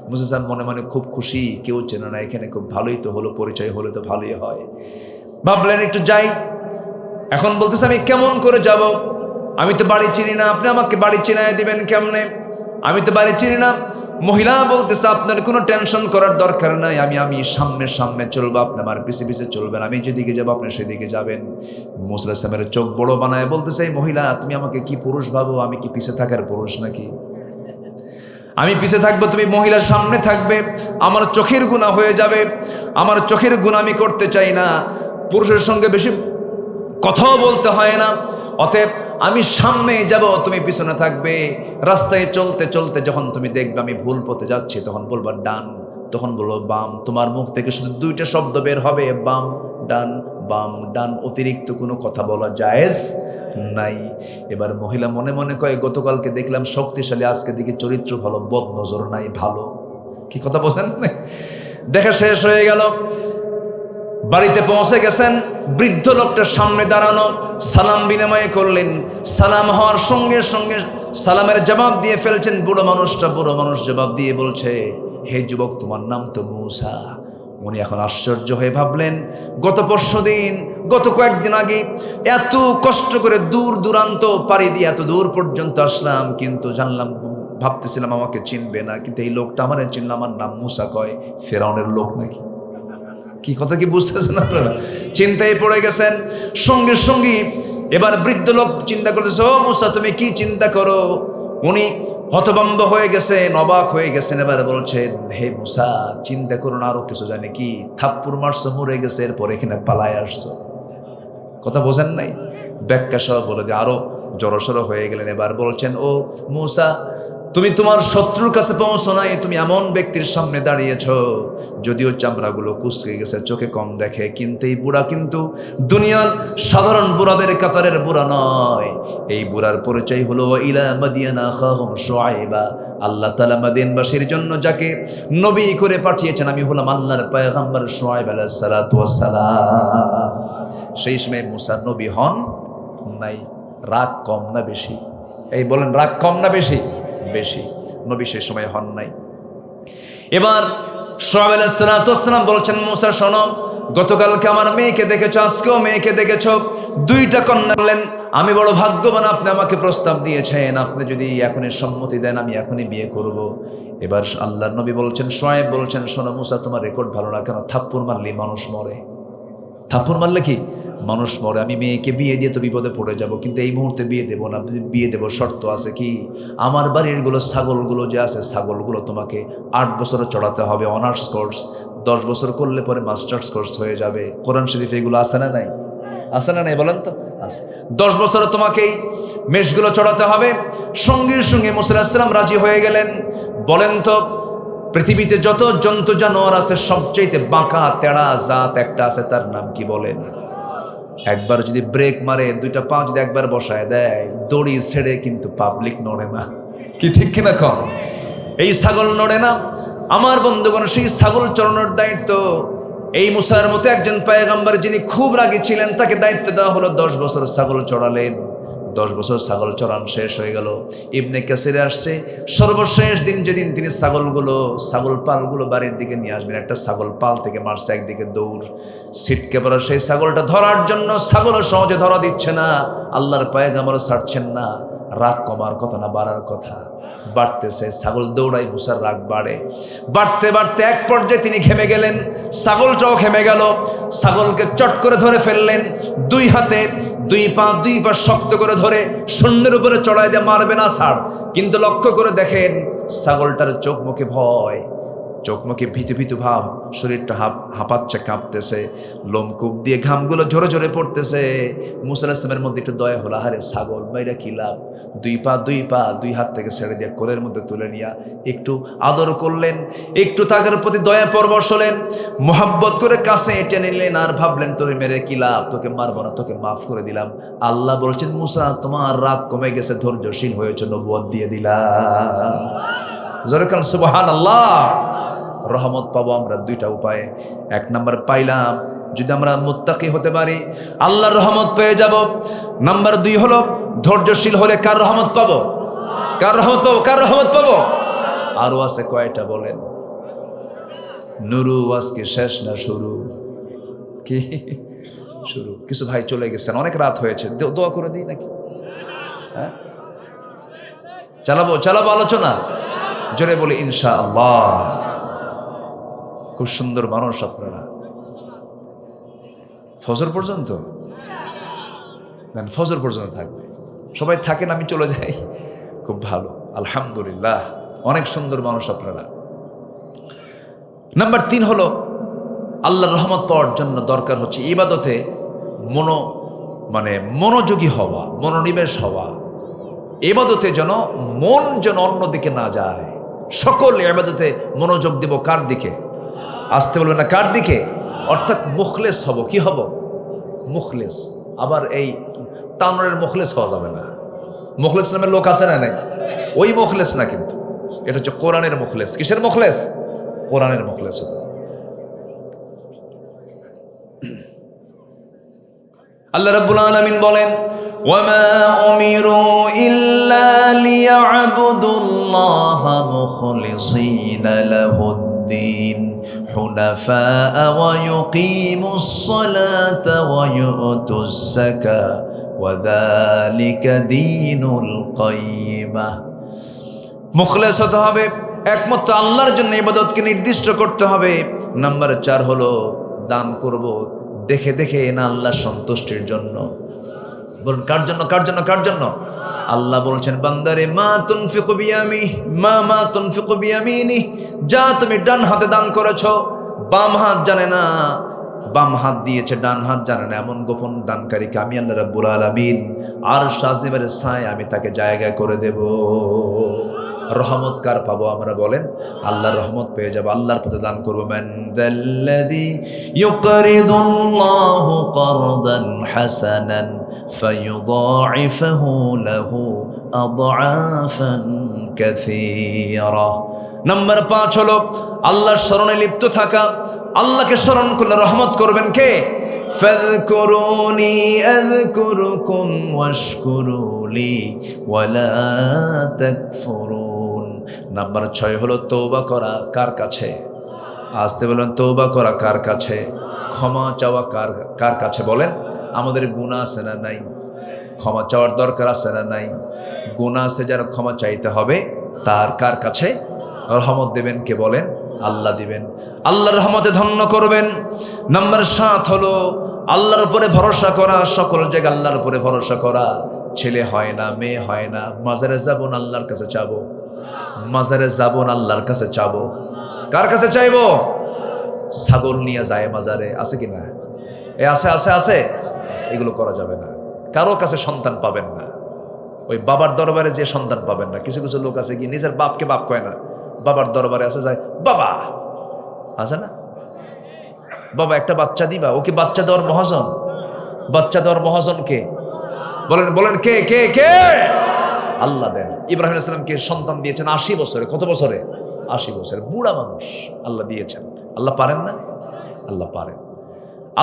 S1: মুসা সাহেব মনে মনে খুব খুশি, কেউ চেনে না এখানে, খুব ভালোই তো হলো, পরিচয় হলে তো ভালোই হয়। ভাবলেন একটু যাই। এখন বলতেছে, আমি কেমন করে যাব? আমি তো বাড়ি চিনি না, আপনি আমাকে বাড়ি চিনায় দিবেন কেমনে? আমি তো বাড়ি চিনি না। মহিলা বলতেছে, আপনার কোনো টেনশন করার দরকার নাই, আমি সামনে সামনে চলবো, আপনি আমার পিছে পিছে চলবেন, আমি যেদিকে যাবো আপনি সেদিকে যাবেন। মুসা আলাইহিস সালামের চোখ বড় বানায় বলতেছে, এই মহিলা তুমি আমাকে কি পুরুষ ভাবো? আমি কি পিছে থাকার পুরুষ নাকি? আমি পিছে থাকবো, তুমি মহিলার সামনে থাকবে, আমার চোখের গুনাহ হয়ে যাবে, আমার চোখের গুনাহ আমি করতে চাই না। পুরুষের সঙ্গে বেশি কথাও বলতে হয় না, অতএব আমি সামনে যাব, তুমি পিছনে থাকবে। রাস্তায় চলতে চলতে যখন তুমি দেখবে আমি ভুল পথে যাচ্ছি, তখন বলবা ডান, তখন বলবো বাম। তোমার মুখ থেকে শুধু 2টা শব্দ বের হবে, বাম ডান, বাম ডান, অতিরিক্ত কোনো কথা বলা জায়েজ নাই। এবার মহিলা মনে মনে কয়, গতকালকে দেখলাম শক্তিশালী, আজকে দিকে চরিত্র ভালো, বদ নজর নাই, ভালো। কি কথা বোঝেন? দেখা শেষ হয়ে গেল। বাড়িতে পৌঁছে গেছেন, বৃদ্ধ লোকটার সামনে দাঁড়ানো, সালাম বিনিময় করলেন। সালাম হওয়ার সঙ্গে সঙ্গে সালামের জবাব দিয়ে ফেলছেন বুড়ো মানুষ জবাব দিয়ে বলছে, হে যুবক, তোমার নাম তো মুসা। উনি এখন আশ্চর্য হয়ে ভাবলেন, গত কয়েকদিন আগে এত কষ্ট করে দূর দূরান্ত পাড়ি দিয়ে এত দূর পর্যন্ত আসলাম, কিন্তু ভাবতেছিলাম আমাকে চিনবে না, কিন্তু এই লোকটা আমার চিনল, আমার নাম মুসা, কয় ফেরাউনের লোক নাকি? কি কথা কি বুঝতেছেন আপনারা? চিন্তায় পড়ে গেছেন। সঙ্গে সঙ্গে এবার বৃদ্ধ লোক চিন্তা করতেছে, ও মুসা তুমি কি চিন্তা করো? উনি হতভম্ব হয়ে গেছেন, অবাক হয়ে গেছেন। এবার বলছেন, হে মুসা চিন্তা করুন, আরো কিছু জানি কি? থাপ্পড় মারছো, মরে গেছে, এরপর এখানে পালায় আসছো। কথা বোঝেন নাই? ব্যাখ্যা সহ বলে দিয়ে, জড়সড় হয়ে গেলেন। এবার বলছেন, ও মূসা, তুমি তোমার শত্রুর কাছে পৌঁছো নাই, তুমি এমন ব্যক্তির সামনে দাঁড়িয়েছ যদিও চামড়াগুলো কুঁচকে গেছে, চোখে কম দেখে, কিন্তু এই বুড়া কিন্তু দুনিয়ার সাধারণ বুড়াদের কাতারের বুড়া নয়। এই বুড়ার পরিচয় হলো ইলা মাদিয়ানা আখাহুম শুআইবা, আল্লাহ তাআলা মাদিয়ানবাসীর জন্য যাকে নবী করে পাঠিয়েছেন আমি হলাম আল্লাহর পয়গম্বর শুআইব আলাইহিস সালাতু ওয়াস সালাম। সেই সময় মূসা নবী হন নাই। রাগ কম না বেশি? এই বলেন, রাগ কম না বেশি? বেশি। নবী সেই সময় হন নাই। এবার শুআইব আলাইহিস সালাতু ওয়াস সালাম বলছেন, মূসা শোনো, গতকালকে আমার মেয়েকে দেখেছো, আজকেও মেয়েকে দেখেছো, দুইটা কন্যা। বললেন, আমি বড় ভাগ্যবান, আপনি আমাকে প্রস্তাব দিয়েছেন, আপনি যদি এখনই সম্মতি দেন আমি এখনই বিয়ে করব। এবার আল্লাহর নবী বলছেন, শুআইব বলছেন, শোনো মূসা, তোমার রেকর্ড ভালো না, কেন থাপ্পড় মারলে মানুষ মরে। থাপ্পড় মারলে কি মানুষ মরে? আমি মেয়েকে বিয়ে দিয়ে তো বিপদে পড়ে যাব, কিন্তু এই মুহূর্তে বিয়ে দেবো না। বিয়ে দেবো, শর্ত আছে কি, আমার বাড়িরগুলো ছাগলগুলো যে আছে, ছাগলগুলো তোমাকে 8 বছরে চড়াতে হবে, অনার্স কোর্স। 10 বছর করলে পরে মাস্টার্স কোর্স হয়ে যাবে। কোরআন শরীফে এগুলো আছে না নাই? আছে না নাই বলেন তো? আছে। 10 বছরে তোমাকেই মেষগুলো চড়াতে হবে। সঙ্গে সঙ্গে মূসা আলাইহিস সালাম রাজি হয়ে গেলেন। বলেন তো, পৃথিবীতে যত জন্তু জানোয়ার আছে সবচেয়ে বাঁকা তেড়া জাত একটা আছে, তার নাম কি বলেন? একবার যদি ব্রেক মারে, দুইটা পা যদি একবার বসায় দেয়, দড়ি ছেড়ে কিন্তু পাবলিক নড়ে না। কি ঠিক কিনা কম? এই ছাগল নড়ে না। আমার বন্ধুগণ, সেই ছাগল চড়ানোর দায়িত্ব এই মূসার মতো একজন পয়গম্বর যিনি খুব রাগী ছিলেন, তাকে দায়িত্ব দেওয়া হলো। 10 বছর ছাগল চড়ালেন। 10 বছর ছাগল চড়ান শেষ হয়ে গেল। ইবনে কাসিরে আসছে, সর্বশেষ দিন যেদিন তিনি ছাগল পালগুলো বাড়ির দিকে নিয়ে আসবেন, একটা ছাগল পাল থেকে মারছে, একদিকে দৌড়, ছিটকে পড়া সেই ছাগলটা ধরার জন্য। ছাগলও সহজে ধরা দিচ্ছে না, আল্লাহর পয়গম্বরও ছাড়ছেন না। রাগ কমার কথা না, বাড়ার কথা। বাড়তেছে, ছাগল দৌড়াই, মূসার রাগ বাড়ে। বাড়তে বাড়তে এক পর্যায়ে তিনি ঘেমে গেলেন, ছাগলটাও ঘেমে গেল। ছাগলকে চট করে ধরে ফেললেন, 2 হাতে 2 পা শক্ত করে ধরে শূন্যের উপরে চড়াই দিয়ে মারবে না ছাড়। কিন্তু লক্ষ্য করে দেখেন, ছাগলটার চোখ মুখে ভয়, চোখ মুখে ভীতু ভাব, শরীরটা হাঁপাচ্ছে, কাঁপতেছে, লোমকূপ দিয়ে ঘামগুলো ঝরে ঝরে পড়তেছে। মূসা আলাইহিস সালামের মধ্যে একটু দয়া হলো, আরে ছাগল মাইরা কি লাভ, 2 হাত থেকে ছেড়ে দিয়ে কোলের মধ্যে তুলে নিয়া একটু আদর করলেন, একটু তাদের প্রতি দয়া পরবশ হলেন, মোহাব্বত করে কাছে টেনে নিলেন, আর ভাবলেন তোরে মেরে কি লাভ, তোকে মারবো না, তোকে মাফ করে দিলাম। আল্লাহ বলছেন, মূসা তোমার রাগ কমে গেছে, ধৈর্যশীল হয়েছে, নবুয়ত দিয়ে দিলাম। জোরে কান সুবহানাল্লাহ। রহমত পাবো আমরা 2টা উপায়ে। 1 নাম্বার পাইলাম, যদি আমরা মুত্তাকি হতে পারি আল্লাহর রহমত পেয়ে যাব। নাম্বার 2 হলো, ধৈর্যশীল হলে কার রহমত পাবো? কার রহমত পাবো? কার রহমত পাবো? আরো আছে কয়টা বলেন? নুরু আজকে শেষ না শুরু? কি শুরু? কিছু ভাই চলে গেছেন, অনেক রাত হয়েছে, দোয়া করে দিই নাকি? হ্যাঁ, চালাবো আলোচনা, জোরে বলি ইনশাআল্লাহ। খুব সুন্দর মানুষ আপনারা। ফজর পর্যন্ত ফজর পর্যন্ত থাকবে, সবাই থাকেন, আমি চলে যাই, খুব ভালো, আলহামদুলিল্লাহ। অনেক সুন্দর মানুষ আপনারা। নাম্বার 3 হলো, আল্লাহর রহমত পাওয়ার জন্য দরকার হচ্ছে ইবাদতে মনোযোগী হওয়া, মনোনিবেশ হওয়া। ইবাদতে মন যেন অন্যদিকে না যায়। সকল ইবাদতে মনোযোগ দিব কার দিকে? আসতে বলবে না, কার দিকে? অর্থাৎ মুখলেস হব। কি হব? মুখলেস। আবার এই তানোরের মুখলেস হওয়া যাবে না। মুখলেস নামের লোক আছে না? নাই, ওই মুখলেস না, কিন্তু এটা হচ্ছে কোরআনের মুখলেস। কিসের মুখলেস? কোরআনের মুখলেস হতে। আল্লাহ রাব্বুল আলামিন বলেন, ওয়ামা উমিরু ইল্লা লিয়া'বুদুল্লাহা মুখলিসিনা লাহুদ-দ্বীন হুনাফা'a ওয়া ইউকিমুস সালাতা ওয়া ইউতুস যাকাতা ওয়া যালিকা দীনুল কাইয়্যিমাহ। মুখলেস হতে হবে, একমাত্র আল্লাহর জন্য ইবাদতকে নির্দিষ্ট করতে হবে। নাম্বার 4 হলো, দান করব দেখে দেখে না, আল্লাহর সন্তুষ্টির জন্য। বলুন কার জন্য? কার জন্য? কার জন্য? আল্লাহ বলছেন, বান্দারে মা তুনফিকু বিয়ামিনি, যা তুমি ডান হাতে দান করেছো, বাম হাত জানে না বাম হাত দিয়েছে, ডান হাত জানে না, এমন গোপন দানকারীকে আমি আল্লাহ রাব্বুল আলামিন আর শাজনিবারের ছায় আমি তাকে জায়গায় করে দেব। রহমত কার পাবো আমরা বলেন? আল্লাহর রহমত পেয়ে যাবো, আল্লাহর পথে দান করবো। মান যাল্লাযী ইউকরিদুল্লাহু করদান হাসানান ফায়ুযাইফাহু লাহু আদআফান কাসীরা। নাম্বার 5 হলো আল্লাহর স্মরণে লিপ্ত থাকা। আল্লাহকে স্মরণ করলে রহমত করবেন কে? ফাযকুরুনি আযকুরুকুম ওয়াশকুরুলি ওয়ালা তাকফুরুন। নাম্বার 6 হলো তওবা করা। কার কাছে? আসতে বলেন। তওবা করা কার কাছে? ক্ষমা চাওয়া কার কাছে বলেন? আমাদের গুনাহ আছে না নাই? ক্ষমা চাওয়ার দরকার আছে না নাই? গুনাহ আছে, যারা ক্ষমা চাইতে হবে তার কার কাছে? রহমত দেবেন কে বলেন? আল্লাহ দিবেন। আল্লাহর রহমতে ধন্য করবেন। নাম্বার 7 হলো আল্লাহর উপরে ভরসা করা। সকল জায়গায় আল্লাহর উপরে ভরসা করা। ছেলে হয় না, মেয়ে হয় না, মাজারে যাবো না আল্লাহর কাছে চাবো। মাজারে যাবো না আল্লাহর কাছে চাবো। কার কাছে চাইবো? ছাগল নিয়ে যায় মাজারে, আছে কি না? আছে আছে আছে। এগুলো করা যাবে না। কারো কাছে সন্তান পাবেন না। ওই বাবার দরবারে যে সন্তান পাবেন না। কিছু কিছু লোক আছে কি নিজের বাপকে বাপ কয় না, বাবার দরবারে আসে যায় বাবা, আছে না? বাবা একটা বাচ্চা দিবা, ওকে বাচ্চা দেওয়ার মহাজন। বাচ্চা দেওয়ার মহাজন কে? বলেন বলেন, কে কে কে? আল্লাহ দেন। ইব্রাহিম আলাইহিস সালামকে সন্তান দিয়েছেন 80 বছরে। কত বছরে? 80 বছরে। বুড়া মানুষ আল্লাহ দিয়েছেন। আল্লাহ পারেন না? আল্লাহ পারেন।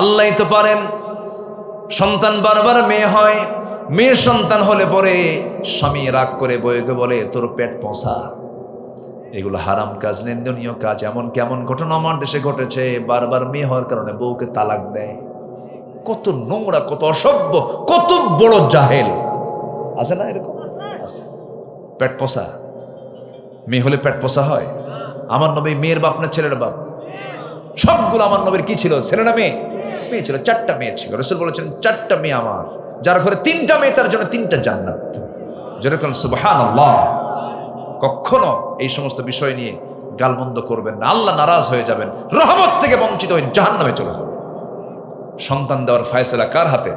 S1: আল্লাহই তো পারেন। সন্তান বারবার মেয়ে হয়। মেয়ে সন্তান হলে পরে স্বামী রাগ করে বউকে বলে তোর পেট পচা। এগুলো হারাম কাজ, নিন্দনীয় কাজ। এমন কেমন ঘটনা আমার দেশে ঘটেছে। বারবার মেয়ে হওয়ার কারণে বউকে তালাক দেয়। কত নোংরা, কত অসভ্য, কত বড় জাহেল আছে না? এরকম আছে। পেট পচা। মেয়ে হলে পেট পচা হয়? আমার নবী মেয়ের বাপ না ছেলের বাপ? সবগুলো আমার নবীর কি ছিল? ছেলে না মেয়ে? মেয়ে ছিল। 4টা মেয়ে ছিল। রাসূল বলেছেন 4টা মেয়ে আমার। যার ঘরে 3টা মেয়ে তার জন্য 3টা জান্নাত। যেরকম সুবহানাল্লাহ। কখনো এই সমস্ত বিষয় নিয়ে গালমন্দ করবেন না। আল্লাহ নারাজ হয়ে যাবেন, রহমত থেকে বঞ্চিত হয়ে জাহান্নামে চলে যাবেন। সন্তান দেওয়ার ফয়সালা কার হাতে?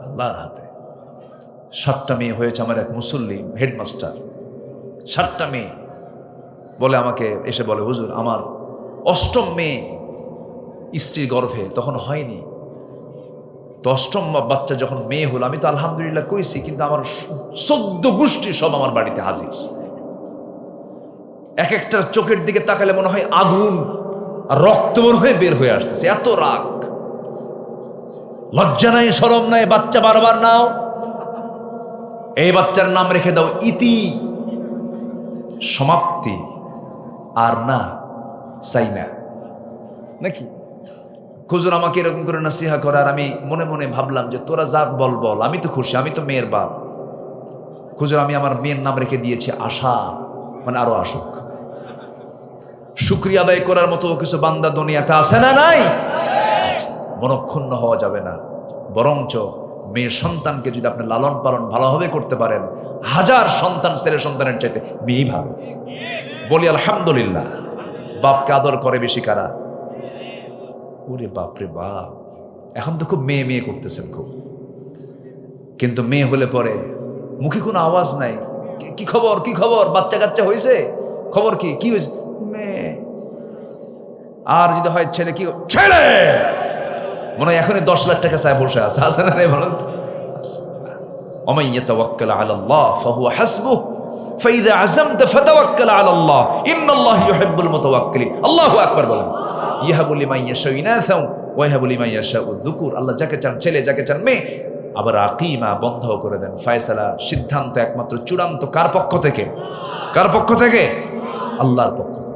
S1: আল্লাহর হাতে। 7টা মেয়ে হয়েছে আমার এক মুসল্লি হেডমাস্টার। 7টা মেয়ে বলে আমাকে এসে বলে, হুজুর আমার 8ম মেয়ে স্ত্রীর গর্ভে, তখন হয়নি। তো 8ম বাচ্চা যখন মেয়ে হলো, আমি তো আলহামদুলিল্লাহ কইছি, কিন্তু আমার 14 গোষ্ঠী সব আমার বাড়িতে হাজির। এক একটার চোখের দিকে তাকালে মনে হয় আগুন আর রক্ত মনে হয়ে বের হয়ে আসতেছে। এত রাগ, লজ্জা নাই, শরম নাই। বাচ্চা বারবার নাও, এই বাচ্চার নাম রেখে দাও ইতি, সমাপ্তি। আর না চাই না নাকি? হুজুর আমাকে এরকম করে নাসিহা করে, আর আমি মনে মনে ভাবলাম যে তোরা যা বল বল, আমি তো খুশি, আমি তো মেয়ের বাপ। হুজুর আমি আমার মেয়ের নাম রেখে দিয়েছি আশা, মানে আরো আসুক। শুকরিয়া আদায় করার মতো কিছু বান্দা দুনিয়াতে আছে না নাই? মনক্ষুণ্ণ হওয়া যাবে না। বরঞ্চ মেয়ের সন্তানকে যদি আপনি লালন পালন ভালোভাবে করতে পারেন, 1000 সন্তান ছেলে সন্তানের চাইতে মেয়েই ভালো। বলি আলহামদুলিল্লাহ। বাপকে আদর করে বেশি কারা? ওরে বাপরে বাপ। এখন তো খুব মেয়ে মেয়ে করতেছেন খুব, কিন্তু মেয়ে হলে পরে মুখে কোনো আওয়াজ নাই। কি খবর, কি খবর, বাচ্চা কাচ্চা হয়েছে, খবর কি, কি হয়েছে? মেয়ে। আর যদি হয় ছেলে, কি ছেলে, মনে হয় এখনই 10 লাখ টাকা চায় বসে আছে। আছে না রে বলেন তো? ওমান ইয়াতাওয়াক্কাল আলাল্লাহ ফাহুয়া হাসবুহ ফাইযা আযামতা ফাতাওয়াক্কাল আলাল্লাহ ইন্নাল্লাহা ইউহিব্বুল মুতাওয়াক্কিলিন। আল্লাহু আকবার বলেন। ইয়াহাবু লিমান ইয়াশাউ ইনাসা ওয়া ইয়াহাবু লিমান ইয়াশাউ যুকুর। আল্লাহ যাকে চান ছেলে, যাকে চান মেয়ে। আবার আকিমা বন্ধ করে দেন। ফয়সালা, সিদ্ধান্ত একমাত্র চূড়ান্ত কার পক্ষ থেকে? কার পক্ষ থেকে? আল্লাহর পক্ষ থেকে।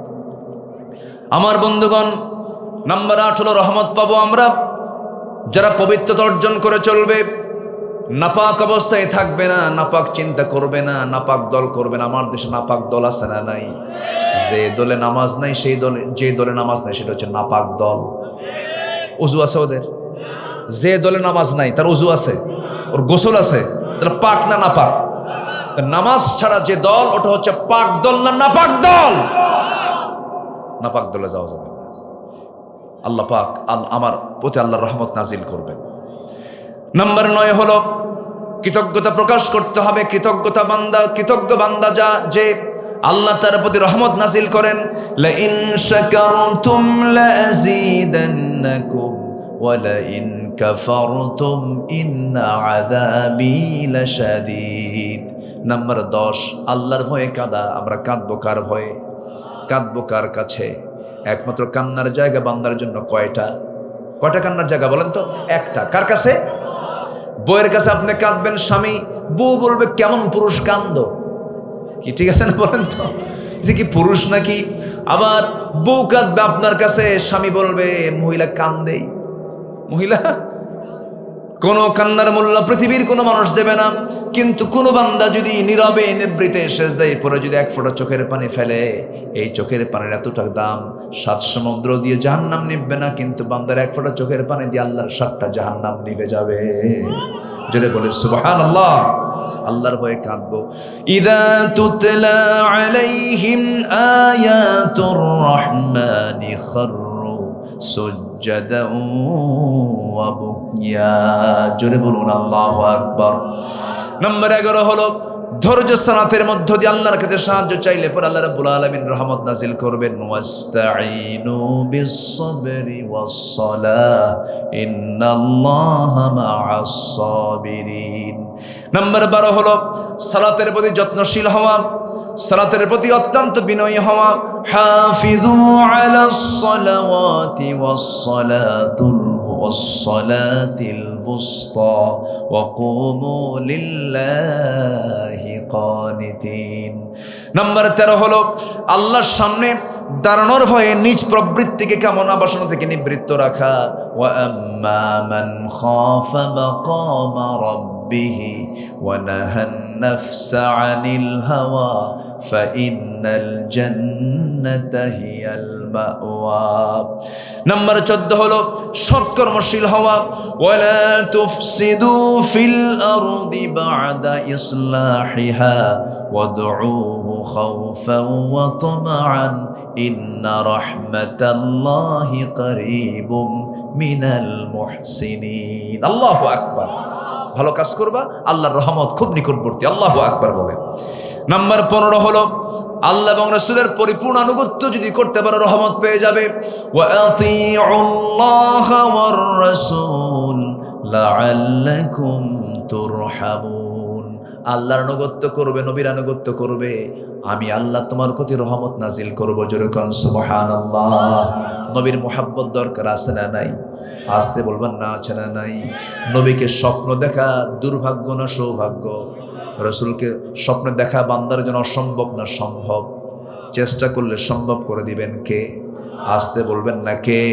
S1: আমার বন্ধুগণ, নাম্বার 8 হলো রহমত পাবো আমরা যারা পবিত্রতা অর্জন করে চলবে। নাপাক অবস্থায় থাকবে না, নাপাক চিন্তা করবে না, নাপাক দল করবে না। আমার দেশে নাপাক দল আছে না নাই? যে দলে নামাজ নাই, সেই দলে, যে দলে নামাজ নাই সেটা হচ্ছে নাপাক দল। ওযু আছে ওদের? যে দলে নামাজ নাই তার ওযু আছে, ওর গোসল আছে, তাহলে পাক না নাপাক? নামাজ ছাড়া যে দল, ওটা হচ্ছে পাক দল না নাপাক দল? নাপাক দলে যাওয়া যাবে না। আল্লাহ পাক আমার প্রতি আল্লাহর রহমত নাজিল করবেন। নাম্বার 9 হলো কৃতজ্ঞতা প্রকাশ করতে হবে। কৃতজ্ঞ বান্দা যে আল্লাহ তার প্রতি রহমত নাজিল করেন। লা ইন শাকারতুম লা আযীদান্নাকুম ওয়া লা ইন কাফারতুম ইন্না আযাবী লাশাদীদ। নাম্বার 10, আল্লাহর ভয়ে কাঁদা। আমরা কাঁদবো কার ভয়ে? কাঁদবো কার কাছে? একমাত্র কান্নার জায়গা বান্দার জন্য কয়টা কান্নার জায়গা বলেন তো? একটা। কার কাছে? বউয়ের কাছে আপনি কাঁদবেন, স্বামী, বউ বলবে কেমন পুরুষ কান্দ। কি ঠিক আছে না বলেন তো? এটা কি পুরুষ নাকি? আবার বউ কাঁদবে আপনার কাছে, স্বামী বলবে মহিলা কান্দেই। মহিলা কোনো কান্নার মূল্য পৃথিবীর কোনো মানুষ দেবে না। কিন্তু কোনো বান্দা যদি নীরবে নিবৃতে সেজদায় পড়ে যদি এক ফোঁটা চোখের পানি ফেলে, এই চোখের পানির এতটা দাম 7 সমুদ্র দিয়ে জাহান্নাম নিববে না, কিন্তু বান্দার এক ফোঁটা চোখের পানি দিয়ে আল্লাহর 7টা জাহান্নাম নিভে যাবে। জোরে বলে সুবহানাল্লাহ। আল্লাহর ভয়ে কাঁদবো। ইযা তুতলা আলাইহিম আয়াতুর রহমানি খাররু সুজদান ওয়া বুকিয়া। জোরে বলুন আল্লাহু আকবার। নাম্বার 11 হলো ধৈর্য সালাতের মধ্য দিয়ে আল্লাহর কাছে সাহায্য চাইলে পর আল্লাহ রাব্বুল আলামিন রহমত নাজিল করবেন। ওয়াস্তাঈনু বিস-সাবরি ওয়াস-সালাহ ইন্নাল্লাহা মা'আস সাবিরিন। নাম্বার 12 হলো সালাতের প্রতি যত্নশীল হওয়া, সালাতের প্রতি অত্যন্ত বিনয়ী হওয়া। হাফিযু আলাস-সালাওয়াতি ওয়াস-সালাতিল বুসতা ওয়া কুমু লিল্লাহি কানিতিন। নাম্বার 13 হলো আল্লাহর সামনে দাঁড়ানোর ভয়ে নিজ প্রবৃত্তিকে কামনা বাসনা থেকে নিবৃত্ত রাখা। ওয়া আম্মা মান খাফা মাকামা রাব্বিহি ওয়া নাহান নাফসা আনিল হাওয়া ফাইন্নাল জান্নাতা হিয়াল মাওয়া। নাম্বার 14 হলো সৎকর্মশীল হওয়া। ওয়ালা তুফসিদু ফিল আরদি বা'দা ইসলাহিহা ওয়াদউহু খাওফান ওয়া তামআন ইন্না রাহমাতাল্লাহি করিবুম মিনাল মুহসিনিন। আল্লাহু আকবার। ভালো কাজ করবা, আল্লাহর রহমত খুব নিকটবর্তী। আল্লাহু আকবার বলে। নাম্বার 15 হলো আল্লাহ এবং রাসূলের পরিপূর্ণ আনুগত্য যদি করতে পারো রহমত পেয়ে যাবে। ওয়া আতিউল্লাহা ওয়ার রাসূল লাআল্লাকুম তুরহামুন। আল্লাহর আনুগত্য করবে, নবীর আনুগত্য করবে, আমি আল্লাহ তোমার প্রতি রহমত নাজিল করব। জোরে কোন সুবহানাল্লাহ। নবীর মুহাব্বত দরকার আছে না নাই? আসতে বলবেন না আছে না নাই? নবীকে স্বপ্ন দেখা দুর্ভাগ্য না সৌভাগ্য? রাসূলকে স্বপ্ন দেখা বান্দার জন্য অসম্ভব না সম্ভব? চেষ্টা করলে সম্ভব করে দিবেন কে? আসতে বলবেন না কে?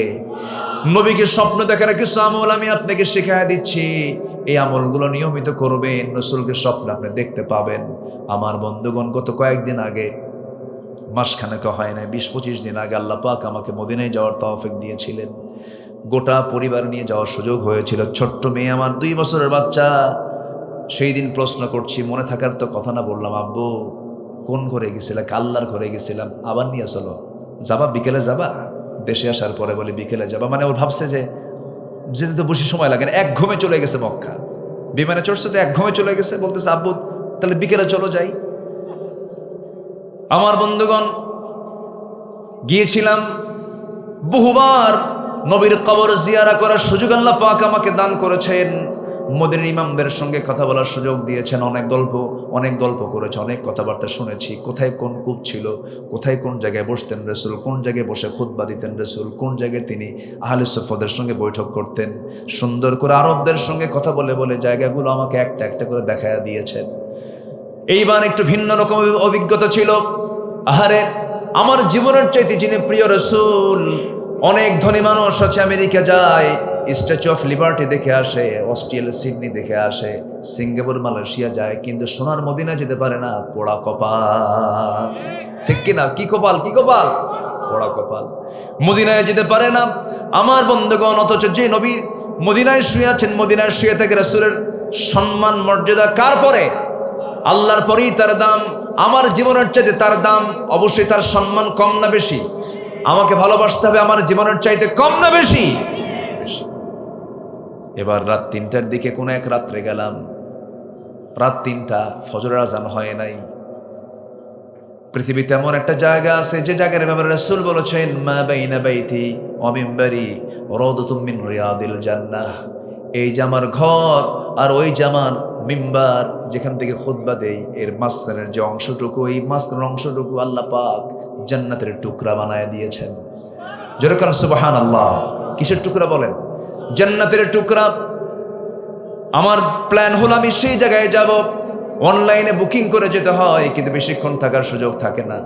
S1: নবীকে স্বপ্ন দেখার কিছু আমল আমি আপনাকে শেখায় দিচ্ছি, এই আমলগুলো নিয়মিত করবেন, রাসূলকে স্বপ্ন আপনি দেখতে পাবেন। আমার বন্ধুগণ, গত কয়েকদিন আগে, মাসখানেক হয় না, 20-25 দিন আগে আল্লাহ পাক আমাকে মদিনায় যাওয়ার তৌফিক দিয়েছিলেন। গোটা পরিবার নিয়ে যাওয়ার সুযোগ হয়েছিল। ছোট্ট মেয়ে আমার, 2 বছরের বাচ্চা। সেই দিন প্রশ্ন করছি, মনে থাকার তো কথা না, বললাম আব্বু কোন ঘরে গেছিলাম? আল্লাহর ঘরে গেছিলাম। আবার নিয়ে চলো, যাবা? বিকেলে যাবা? দেশে আসার পরে বলে বিকেলে যাবা। মানে ও ভাবছে যে যেতে তো বেশি সময় লাগে না, 1 ঘুমে চলে গেছে মক্কা। বিমানে চড়ছে তো 1 ঘুমে চলে গেছে। বলতেছে আব্বু তাহলে বিকেলে চলো যাই। আমার বন্ধুগণ, গিয়েছিলাম বহুবার নবীর কবর জিয়ারা করার সুযোগ আল্লাহ পাক আমাকে দান করেছেন। মদিনার ইমামদের সঙ্গে কথা বলার সুযোগ দিয়েছেন। অনেক গল্প করেছে, অনেক কথাবার্তা শুনেছি। কোথায় কোন কূপ ছিল, কোথায় কোন জায়গায় বসতেন রাসূল, কোন জায়গায় বসে খুতবা দিতেন রাসূল, কোন জায়গায় তিনি আহলে সুফফাদের সঙ্গে বৈঠক করতেন। সুন্দর করে আরবদের সঙ্গে কথা বলে বলে জায়গাগুলো আমাকে একটা একটা করে দেখায়া দিয়েছেন। এইবার একটু ভিন্ন রকম অভিজ্ঞতা ছিল। আহারে, আমার জীবনের চাইতে যিনি প্রিয় রাসূল। অনেক ধনী মানুষ আছে, আমেরিকা যায়, স্ট্যাচু অফ লিবার্টি দেখে আসে, অস্ট্রেলিয়া সিডনি দেখে আসে, সিঙ্গাপুর মালয়েশিয়া যায়, কিন্তু সোনার মদিনা যেতে পারে না। পোড়া কপাল, ঠিক কিনা? কি কপাল, কি কপাল? পোড়া কপাল। মদিনায় যেতে পারে না আমার বন্ধুগণ। অথচ যে নবী মদিনায় শুয়ে আছেন, মদিনায় শুয়ে থেকে রাসূলের সম্মান মর্যাদা কার পরে? আল্লাহর পরেই তার দাম। আমার জীবনের চাইতে তার দাম, অবশ্যই তার সম্মান কম না বেশি? আমাকে ভালোবাসতে হবে আমার জীবনের চাইতে কম না বেশি? এবার রাত 3টার দিকে কোন এক রাত্রে গেলাম, রাত 3টা, ফজরের আজান হয় নাই। পৃথিবীতে এমন একটা জায়গা আছে যে জায়গার ব্যাপারে রাসূল বলেছেন, মা বাইনা বাইতি ওয়া মিনবারি রাওদাতুম মিন রিয়াদিল জান্নাহ। এই যে আমার ঘর আর ওই যে আমার মিম্বার, যেখান থেকে খুতবা দেই, এর মাঝখানের যে অংশটুকু, এই মাঝখানের অংশটুকু আল্লাহ পাক জান্নাতের টুকরা বানায় দিয়েছেন। যেরকম সুবহানাল্লাহ। কিসের টুকরা বলেন? জান্নাতের টুকরা। আমার প্ল্যান হলো আমি সেই জায়গায় যাব। অনলাইনে বুকিং করে যেতে হয়, কিন্তু বেশিক্ষণ থাকার সুযোগ থাকে না।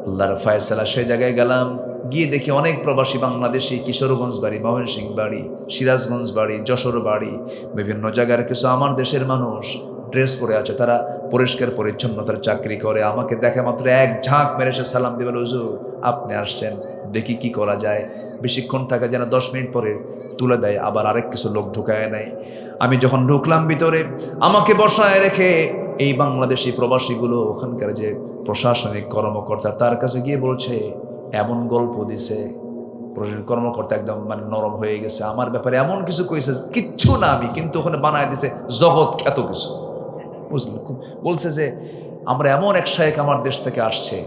S1: আল্লাহর ফয়সালা, সেই জায়গায় গেলাম। গিয়ে দেখি অনেক প্রবাসী বাংলাদেশি, কিশোরগঞ্জ বাড়ি, ময়মনসিংহ বাড়ি, সিরাজগঞ্জ বাড়ি, যশোর বাড়ি, বিভিন্ন জায়গার কিছু আমার দেশের মানুষ ড্রেস পরে আছে। তারা পরিষ্কার পরিচ্ছন্নতার চাকরি করে। আমাকে দেখা মাত্র এক ঝাঁক মেরে সে সালাম দিয়ে বলে, হুজুর আপনি আসছেন, দেখি কি করা যায়। বেশিক্ষণ থাকা যেন 10 মিনিট পরে তুলে দেয়, আবার আরেক কিছু লোক ঢুকায় নেয়। আমি যখন ঢুকলাম ভিতরে, আমাকে বসায় রেখে এই বাংলাদেশি প্রবাসীগুলো, ওখানকার যে প্রশাসনিক কর্মকর্তা, তার কাছে গিয়ে বলছে, এমন গল্প দিছে, প্রশাসনিক কর্মকর্তা একদম মানে নরম হয়ে গেছে। আমার ব্যাপারে এমন কিছু কইছে, কিচ্ছু না আমি, কিন্তু ওখানে বানায় দিছে জগৎ খ্যাত কিছু। বুঝলেন? বলছে যে আমরা এমন এক শায়েখ আমার দেশ থেকে আসছে,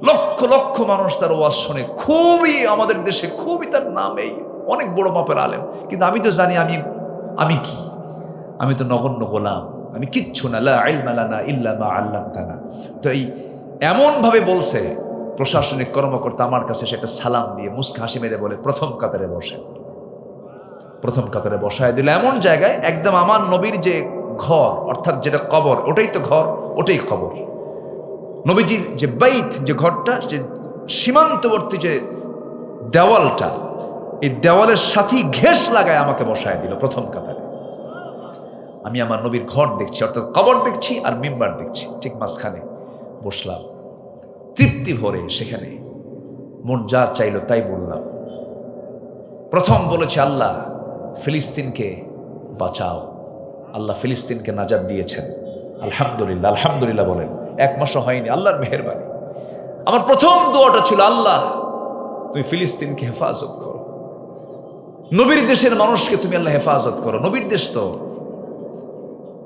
S1: লক্ষ লক্ষ মানুষ তার ওয়াজ শোনে, খুবই আমাদের দেশে খুবই তার নামেই অনেক বড় মাপের আলেম, কিন্তু আমি তো জানি আমি কি, আমি তো নগণ্য গোলাম, আমি কিচ্ছু না, লা ইলমা লানা ইল্লা মা আল্লামতানা। তো এই এমনভাবে বলছে প্রশাসনিক কর্মকর্তা আমার কাছে, সেটা সালাম দিয়ে মুস্কা হাসি মেরে বলে, প্রথম কাতারে বসে। প্রথম কাতারে বসায় দিল এমন জায়গায়, একদম আমার নবীর যে ঘর, অর্থাৎ যেটা কবর, ওটাই তো ঘর, ওটাই কবর। নবীজির যে বাইত, যে ঘরটা, যে সীমান্তবর্তী যে দেওয়ালটা, এই দেওয়ালের সাথেই ঘেঁষ লাগায় আমাকে বসায় দিল প্রথম কাতারে। আমি আমার নবীর ঘর দেখছি, অর্থাৎ কবর দেখছি আর মিম্বার দেখছি, ঠিক মাঝখানে বসলাম তৃপ্তি ভরে। সেখানে মন যা চাইলো তাই বললাম। প্রথম বলেছে, আল্লাহ ফিলিস্তিনকে বাঁচাও। আল্লাহ ফিলিস্তিনকে নাজাত দিয়েছেন, আলহামদুলিল্লাহ। আলহামদুলিল্লাহ বলেন। 1 মাসও হয়নি, আল্লাহর মেহেরবানি। আমার প্রথম দোয়াটা ছিল, আল্লাহ তুমি ফিলিস্তিনকে হেফাজত করো, নবীর দেশের মানুষকে তুমি আল্লাহ হেফাজত করো। নবীর দেশ তো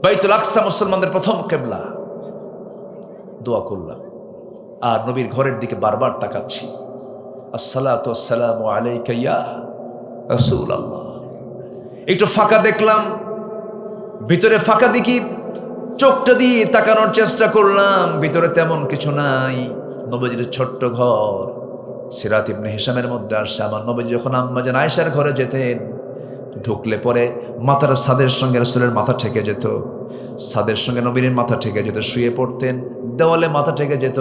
S1: বাইতুল আকসা মুসলমানদের প্রথম কিবলা। দোয়া করলাম আর নবীর ঘরের দিকে বারবার তাকাচ্ছি। আসসালাতু ওয়াসসালামু আলাইকা ইয়া রাসূলুল্লাহ। একটু ফাঁকা দেখলাম, ভিতরে ফাঁকা দেখি, চোখটা দিয়ে তাকানোর চেষ্টা করলাম, ভিতরে তেমন কিছু নাই। নবীজির ছোট্ট ঘর। সিরাত ইবনে হিশামের মধ্যে আসছে, আমার নবীজি যখন আম্মা জান আয়েশার ঘরে যেতেন, ঢুকলে পরে মাথার ছাদের সঙ্গে রাসূলের মাথা ঠেকে যেত, ছাদের সঙ্গে নবীর মাথা ঠেকে যেত। শুয়ে পড়তেন, দেওয়ালে মাথা ঠেকে যেত,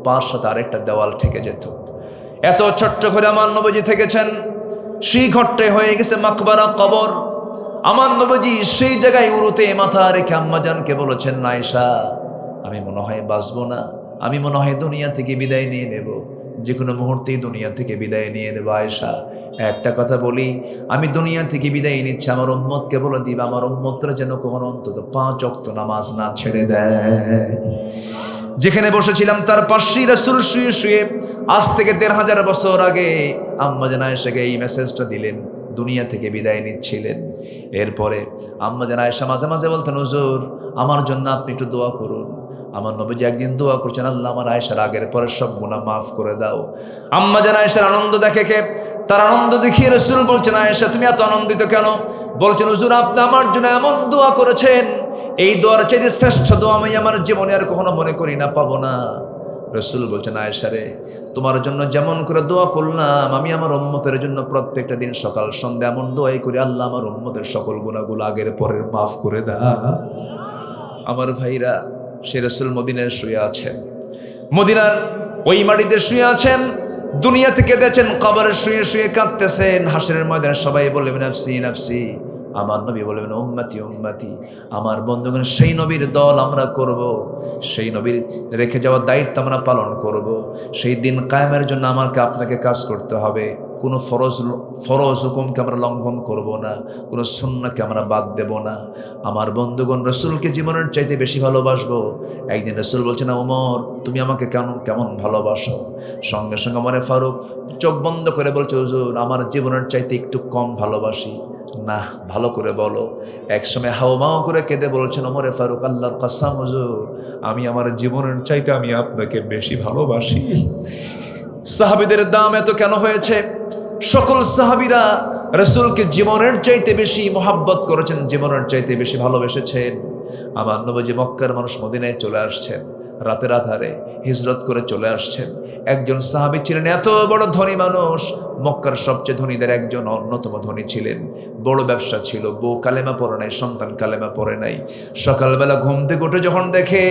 S1: পাঁচ সাথে আরেকটা দেওয়াল ঠেকে যেত। এত ছোট্ট ঘরে আমার নবীজি থেকেছেন। সেই ঘরটাই হয়ে গেছে মাকবারা, কবর। আমার নবীজি সেই জায়গায় উরুতে মাথা রেখে আম্মাজানকে বলেছেন, আয়েশা আমি মনে হয় বাঁচবো না, আমি মনে হয় দুনিয়া থেকে বিদায় নিয়ে নেব, যে কোনো মুহূর্তেই দুনিয়া থেকে বিদায় নিয়ে নেব। আয়েশা একটা কথা বলি, আমি দুনিয়া থেকে বিদায় নিচ্ছি, আমার উম্মতকে বলে দিবা, আমার উম্মতরা যেন কখনো অন্তত 5 ওয়াক্ত নামাজ না ছেড়ে দেয়। যেখানে বসেছিলাম তার পাশেই রাসূল শুয়ে শুয়ে আজ থেকে 1500 বছর আগে আম্মা জান আয়েশাকে এই মেসেজটা দিলেন, দুনিয়া থেকে বিদায় নিচ্ছিলেন। এরপরে আম্মা জান আয়েশা মাঝে মাঝে বলতেন, হুজুর আমার জন্য আপনি একটু দোয়া করুন। আমার নবীজি একদিন দোয়া করছেন, আল্লাহ আমার আয়েশার আগের পরের সব গুনাহ মাফ করে দাও। আম্মা জান আয়েশার আনন্দ দেখে তার আনন্দ দেখিয়ে রাসূল বলছেন, আয়েশা তুমি এত আনন্দিত কেন? বলছেন, হুজুর আপনি আমার জন্য এমন দোয়া করেছেন, এই দোয়ার চেয়ে শ্রেষ্ঠ দোয়া আমি আমার জীবনে আর কখনো মনে করি না, পাবো না। রাসূল বলছেন, আয়েশা রে তোমার জন্য যেমন করে দোয়া করলাম, আমি আমার উম্মতের জন্য প্রত্যেকটা দিন সকাল সন্ধ্যা এমন দোয়াই করি, আল্লাহ আমার উম্মতের সকল গুনাহগুলো আগের পরের মাফ করে দাও। আমার ভাইরা, সে রাসূল মদিনায় শুয়ে আছেন, মদিনার ওই মাটিতে শুয়ে আছেন, দুনিয়া থেকে দেখেন কবরে শুয়ে শুয়ে কাঁদতেছেন। হাসরের ময়দানে সবাই বলবেন নাফসি নাফসি, আমার নবী বলবেন উম্মতি উম্মতি, আমার বন্ধুগণ সেই নবীর দল আমরা করব, সেই নবীর রেখে যাওয়ার দায়িত্ব আমরা পালন করব। সেই দিন কায়েমের জন্য আমাকে আপনাকে কাজ করতে হবে। কোনো ফরজ হুকুমকে আমরা লঙ্ঘন করব না, কোনো সুন্নাহকে আমরা বাদ দেব না। আমার বন্ধুগণ, রাসূলকে জীবনের চাইতে বেশি ভালোবাসবো। একদিন রাসূল বলছেন, ওমর তুমি আমাকে কেমন ভালোবাসো? সঙ্গে সঙ্গে ওমর ফারুক চোখ বন্ধ করে বলছে, হুজুর আমার জীবনের চাইতে একটু কম ভালোবাসি। না, ভালো করে বলো। একসময় হাওমাও করে কেঁদে বলছেন ওমর ফারুক, আল্লাহর কসম হুজুর আমি আমার জীবনের চাইতে আমি আপনাকে বেশি ভালোবাসি। সাহাবীদের দাম এত কেন হয়েছে? সকল সাহাবীরা রাসূলকে জীবনের চাইতে বেশি মহব্বত করেছেন, জীবনের চাইতে বেশি ভালোবেসেছেন। আমার নবীজি মক্কার মানুষ মদিনায় চলে আসছেন, রাতের আধারে হিজরত করে চলে আসছেন। একজন সাহাবী ছিলেন এত বড় ধনী মানুষ, মক্কার সবচেয়ে ধনীদের একজন, অন্যতম ধনী ছিলেন। বড় ব্যবসা ছিল, বউ কালেমা পড়ে নাই, সন্তান কালেমা পড়ে নাই। সকালবেলা ঘুম থেকে উঠে যখন দেখে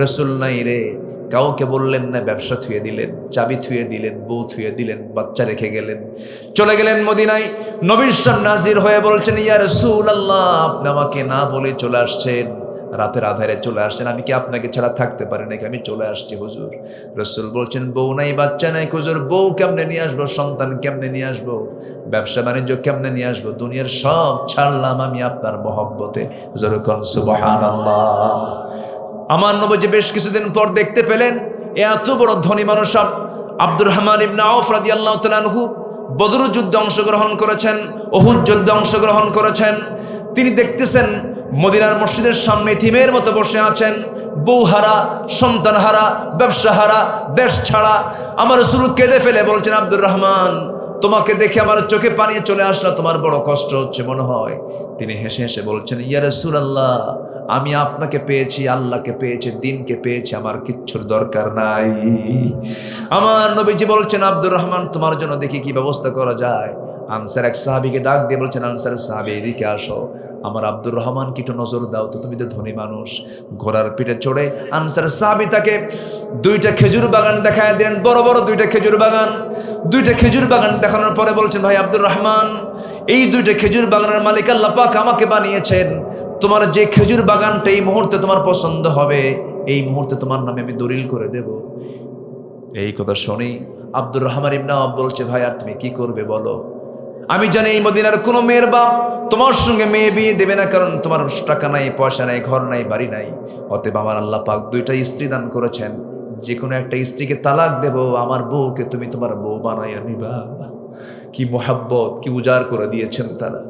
S1: রাসূল নাই রে, কাউকে বললেন না, ব্যবসা থুয়ে দিলেন, চাবি থুয়ে দিলেন, বউ থুয়ে দিলেন, বাচ্চা রেখে গেলেন, চলে গেলেন মদিনায়। নবীর সামনে হাজির হয়ে বলছেন, ইয়া রাসূলুল্লাহ আপনি আমাকে না বলে চলে আসছেন, রাতের আধারে চলে আসছেন, আমি কি আপনাকে ছাড়া থাকতে পারি নাকি? আমি চলে আসছি হুজুর। রাসূল বলছেন, বউ নাই, বাচ্চা নাই, হুজুর বউ কেমনে নিয়ে আসবো, সন্তান কেমনে নিয়ে আসবো, ব্যবসা বাণিজ্য কেমনে নিয়ে আসবো, দুনিয়ার সব ছাড়লাম আমি আপনার মহব্বতে। হুজুর কোন সুবহানাল্লাহ। আমার নবীজি বেশ কিছুদিন পর দেখতে পেলেন এত বড় ধনী মানুষ আব্দুর রহমান ইবনে আউফ রাদিয়াল্লাহু তাআলা আনহু বদর যুদ্ধে অংশগ্রহণ করেছেন, উহুদ যুদ্ধে অংশগ্রহণ করেছেন। তিনি দেখতেছেন মদিনার মসজিদের সামনে ইতিমের মতো বসে আছেন, বউ হারা, সন্তান হারা, ব্যবসা হারা, দেশ ছাড়া। আমার রাসূল কেঁদে ফেলে বলছেন, আব্দুর রহমান তোমাকে দেখে আমার চোখে পানি চলে আসলো, তোমার বড় কষ্ট হচ্ছে মনে হয়। তিনি হেসে হেসে বলছেন, ইয়া রাসূলুল্লাহ আমি আপনাকে পেয়েছি, আল্লাহকে পেয়েছি, দিনকে পেয়েছি, আমার কিচ্ছুর দরকার নাই। আমার নবীজি বলছেন, আব্দুর রহমান তোমার জন্য দেখি কি ব্যবস্থা করা যায়। আনসার এক সাহাবীকে ডাক দিয়ে বলছেন, আনসার সাহাবী এদিকে আসো, আমার আব্দুর রহমান কি একটু নজর দাও তো, তুমি তো ধনী মানুষ। ঘোড়ার পিঠে চড়ে আনসার সাহাবী তাকে দুইটা খেজুর বাগান দেখায় দেন, বড় বড় দুইটা খেজুর বাগান। দুইটা খেজুর বাগান দেখানোর পরে বলছেন, ভাই আব্দুর রহমান এই দুইটা খেজুর বাগানের মালিক আল্লাহ পাক আমাকে বানিয়েছেন, তোমার যে খেজুর বাগানটা এই মুহূর্তে তোমার পছন্দ হবে, এই মুহূর্তে তোমার নামে আমি দলিল করে দেব। এই কথা শুনি আব্দুর রহমান ইবনে আওফ বলছে, ভাই আর তুমি কি করবে বলো? আমি জানি এই মদিনার কোনো মেয়ের বাপ তোমার সঙ্গে মেয়ে বিয়ে দেবে না, কারণ তোমার টাকা নাই, পয়সা নাই, ঘর নাই, বাড়ি নাই। অতএব আমার আল্লাহ পাক দুইটা স্ত্রী দান করেছেন, যে কোনো একটা স্ত্রীকে তালাক দেব, আমার বউকে তুমি তোমার বউ বানাইয়া নিবা। কি মোহাব্বত, কি উজাড় করে দিয়েছেন তারা।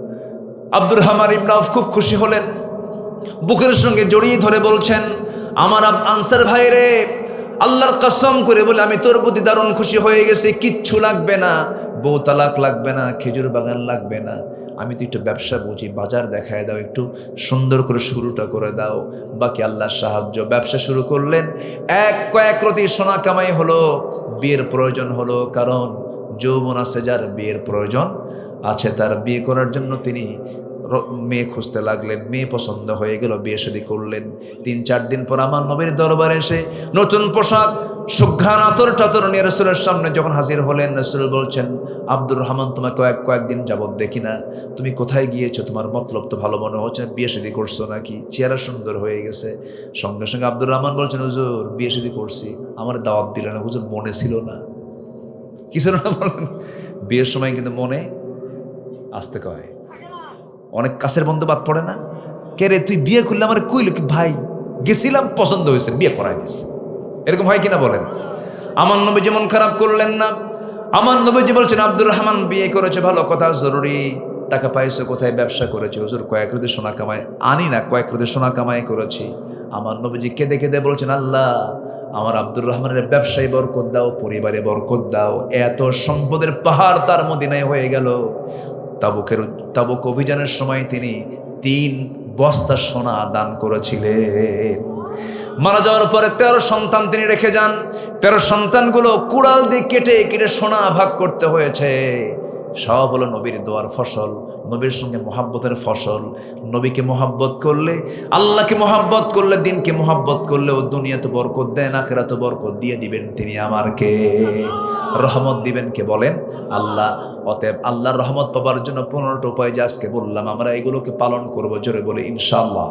S1: আব্দুর রহমান ইবনে আওফ খুব খুশি হলেন, বুকের সঙ্গে জড়িয়ে ধরে বলছেন, আমার আনসার ভাই রে, আল্লাহর কসম করে বলে আমি তোর প্রতি দারুণ খুশি হয়ে গেছি। কিচ্ছু লাগবে না, বউ তালাক লাগবে না, খেজুর বাগান লাগবে না, আমি তো একটু ব্যবসা বুঝি, বাজার দেখায় দাও, একটু সুন্দর করে শুরুটা করে দাও, বাকি আল্লাহর সাহায্য। ব্যবসা শুরু করলেন, কয়েক রতি সোনা কামাই হলো, বিয়ের প্রয়োজন হলো, কারণ যৌবন আছে যার বিয়ের প্রয়োজন আছে, তার বিয়ে করার জন্য তিনি মেয়ে খুঁজতে লাগলেন। মেয়ে পছন্দ হয়ে গেল, বিয়ে শাদী করলেন। 3-4 দিন পর আমার নবীর দরবারে এসে নতুন পোশাক, সুঘ্রাণ আতর টাতর নিয়ে রাসূলের সামনে যখন হাজির হলেন, রাসূল বলছেন, আব্দুর রহমান তোমাকে কয়েকদিন যাবত দেখি না, তুমি কোথায় গিয়েছো? তোমার মতলব তো ভালো মনে হচ্ছে, বিয়ে শাদী করছো নাকি? চেহারা সুন্দর হয়ে গেছে। সঙ্গে সঙ্গে আব্দুর রহমান বলছেন, হুজুর বিয়ে শাদী করছি, আমার দাওয়াত দিলে না। হুজুর মনে ছিল না, কি ছিল না বলেন? বিয়ের সময় কিন্তু মনে আসতে কয়, অনেক কাছের বন্ধু বাদ পড়ে না। কে রে তুই বিয়ে করলে আমার কইল কি, ভাই গেছিলাম পছন্দ হয়েছে, বিয়ে করাই দিয়েছে, এরকম হয় কিনা বলেন? আমার নবী যেমন খারাপ করলেন না। আমার নবীজি বলছেন, আব্দুর রহমান বিয়ে করেছে ভালো কথা, জরুরি টাকা পাইছো কোথায়? ব্যবসা করেছে হুজুর, কয়েক রতি সোনা কামাই, আনি না, কয়েক রতি সোনা কামাই করেছি। আমার নবীজি কেঁদে কেঁদে বলছেন, আল্লাহ আমার আব্দুর রহমানের ব্যবসায় বরকত দাও, পরিবারে বরকত দাও। এত সম্পদের পাহাড় তার মদিনায় হয়ে গেল। তাবুক অভিযানের সময় তিনি 3 বস্তা সোনা দান করেছিলেন। মারা যাওয়ার পরে 13 সন্তান তিনি রেখে যান। 13 সন্তানগুলো কুড়াল দিয়ে কেটে কেটে সোনা ভাগ করতে হয়েছে। সব হলো নবীর দোয়ার ফসল, নবীর সঙ্গে মোহাব্বতের ফসল। নবীকে মোহাব্বত করলে, আল্লাহকে মোহাব্বত করলে, দিনকে মোহাব্বত করলে ও দুনিয়াতে বরকত দেন, আখিরাতে বরকত দিয়ে দিবেন তিনি আমারকে। রহমত দিবেন কে বলেন? আল্লাহ। অতএব আল্লাহর রহমত পাবার জন্য 15টা উপায় যে আজকে বললাম, আমরা এগুলোকে পালন করবো, জোরে বলে ইনশাআল্লাহ।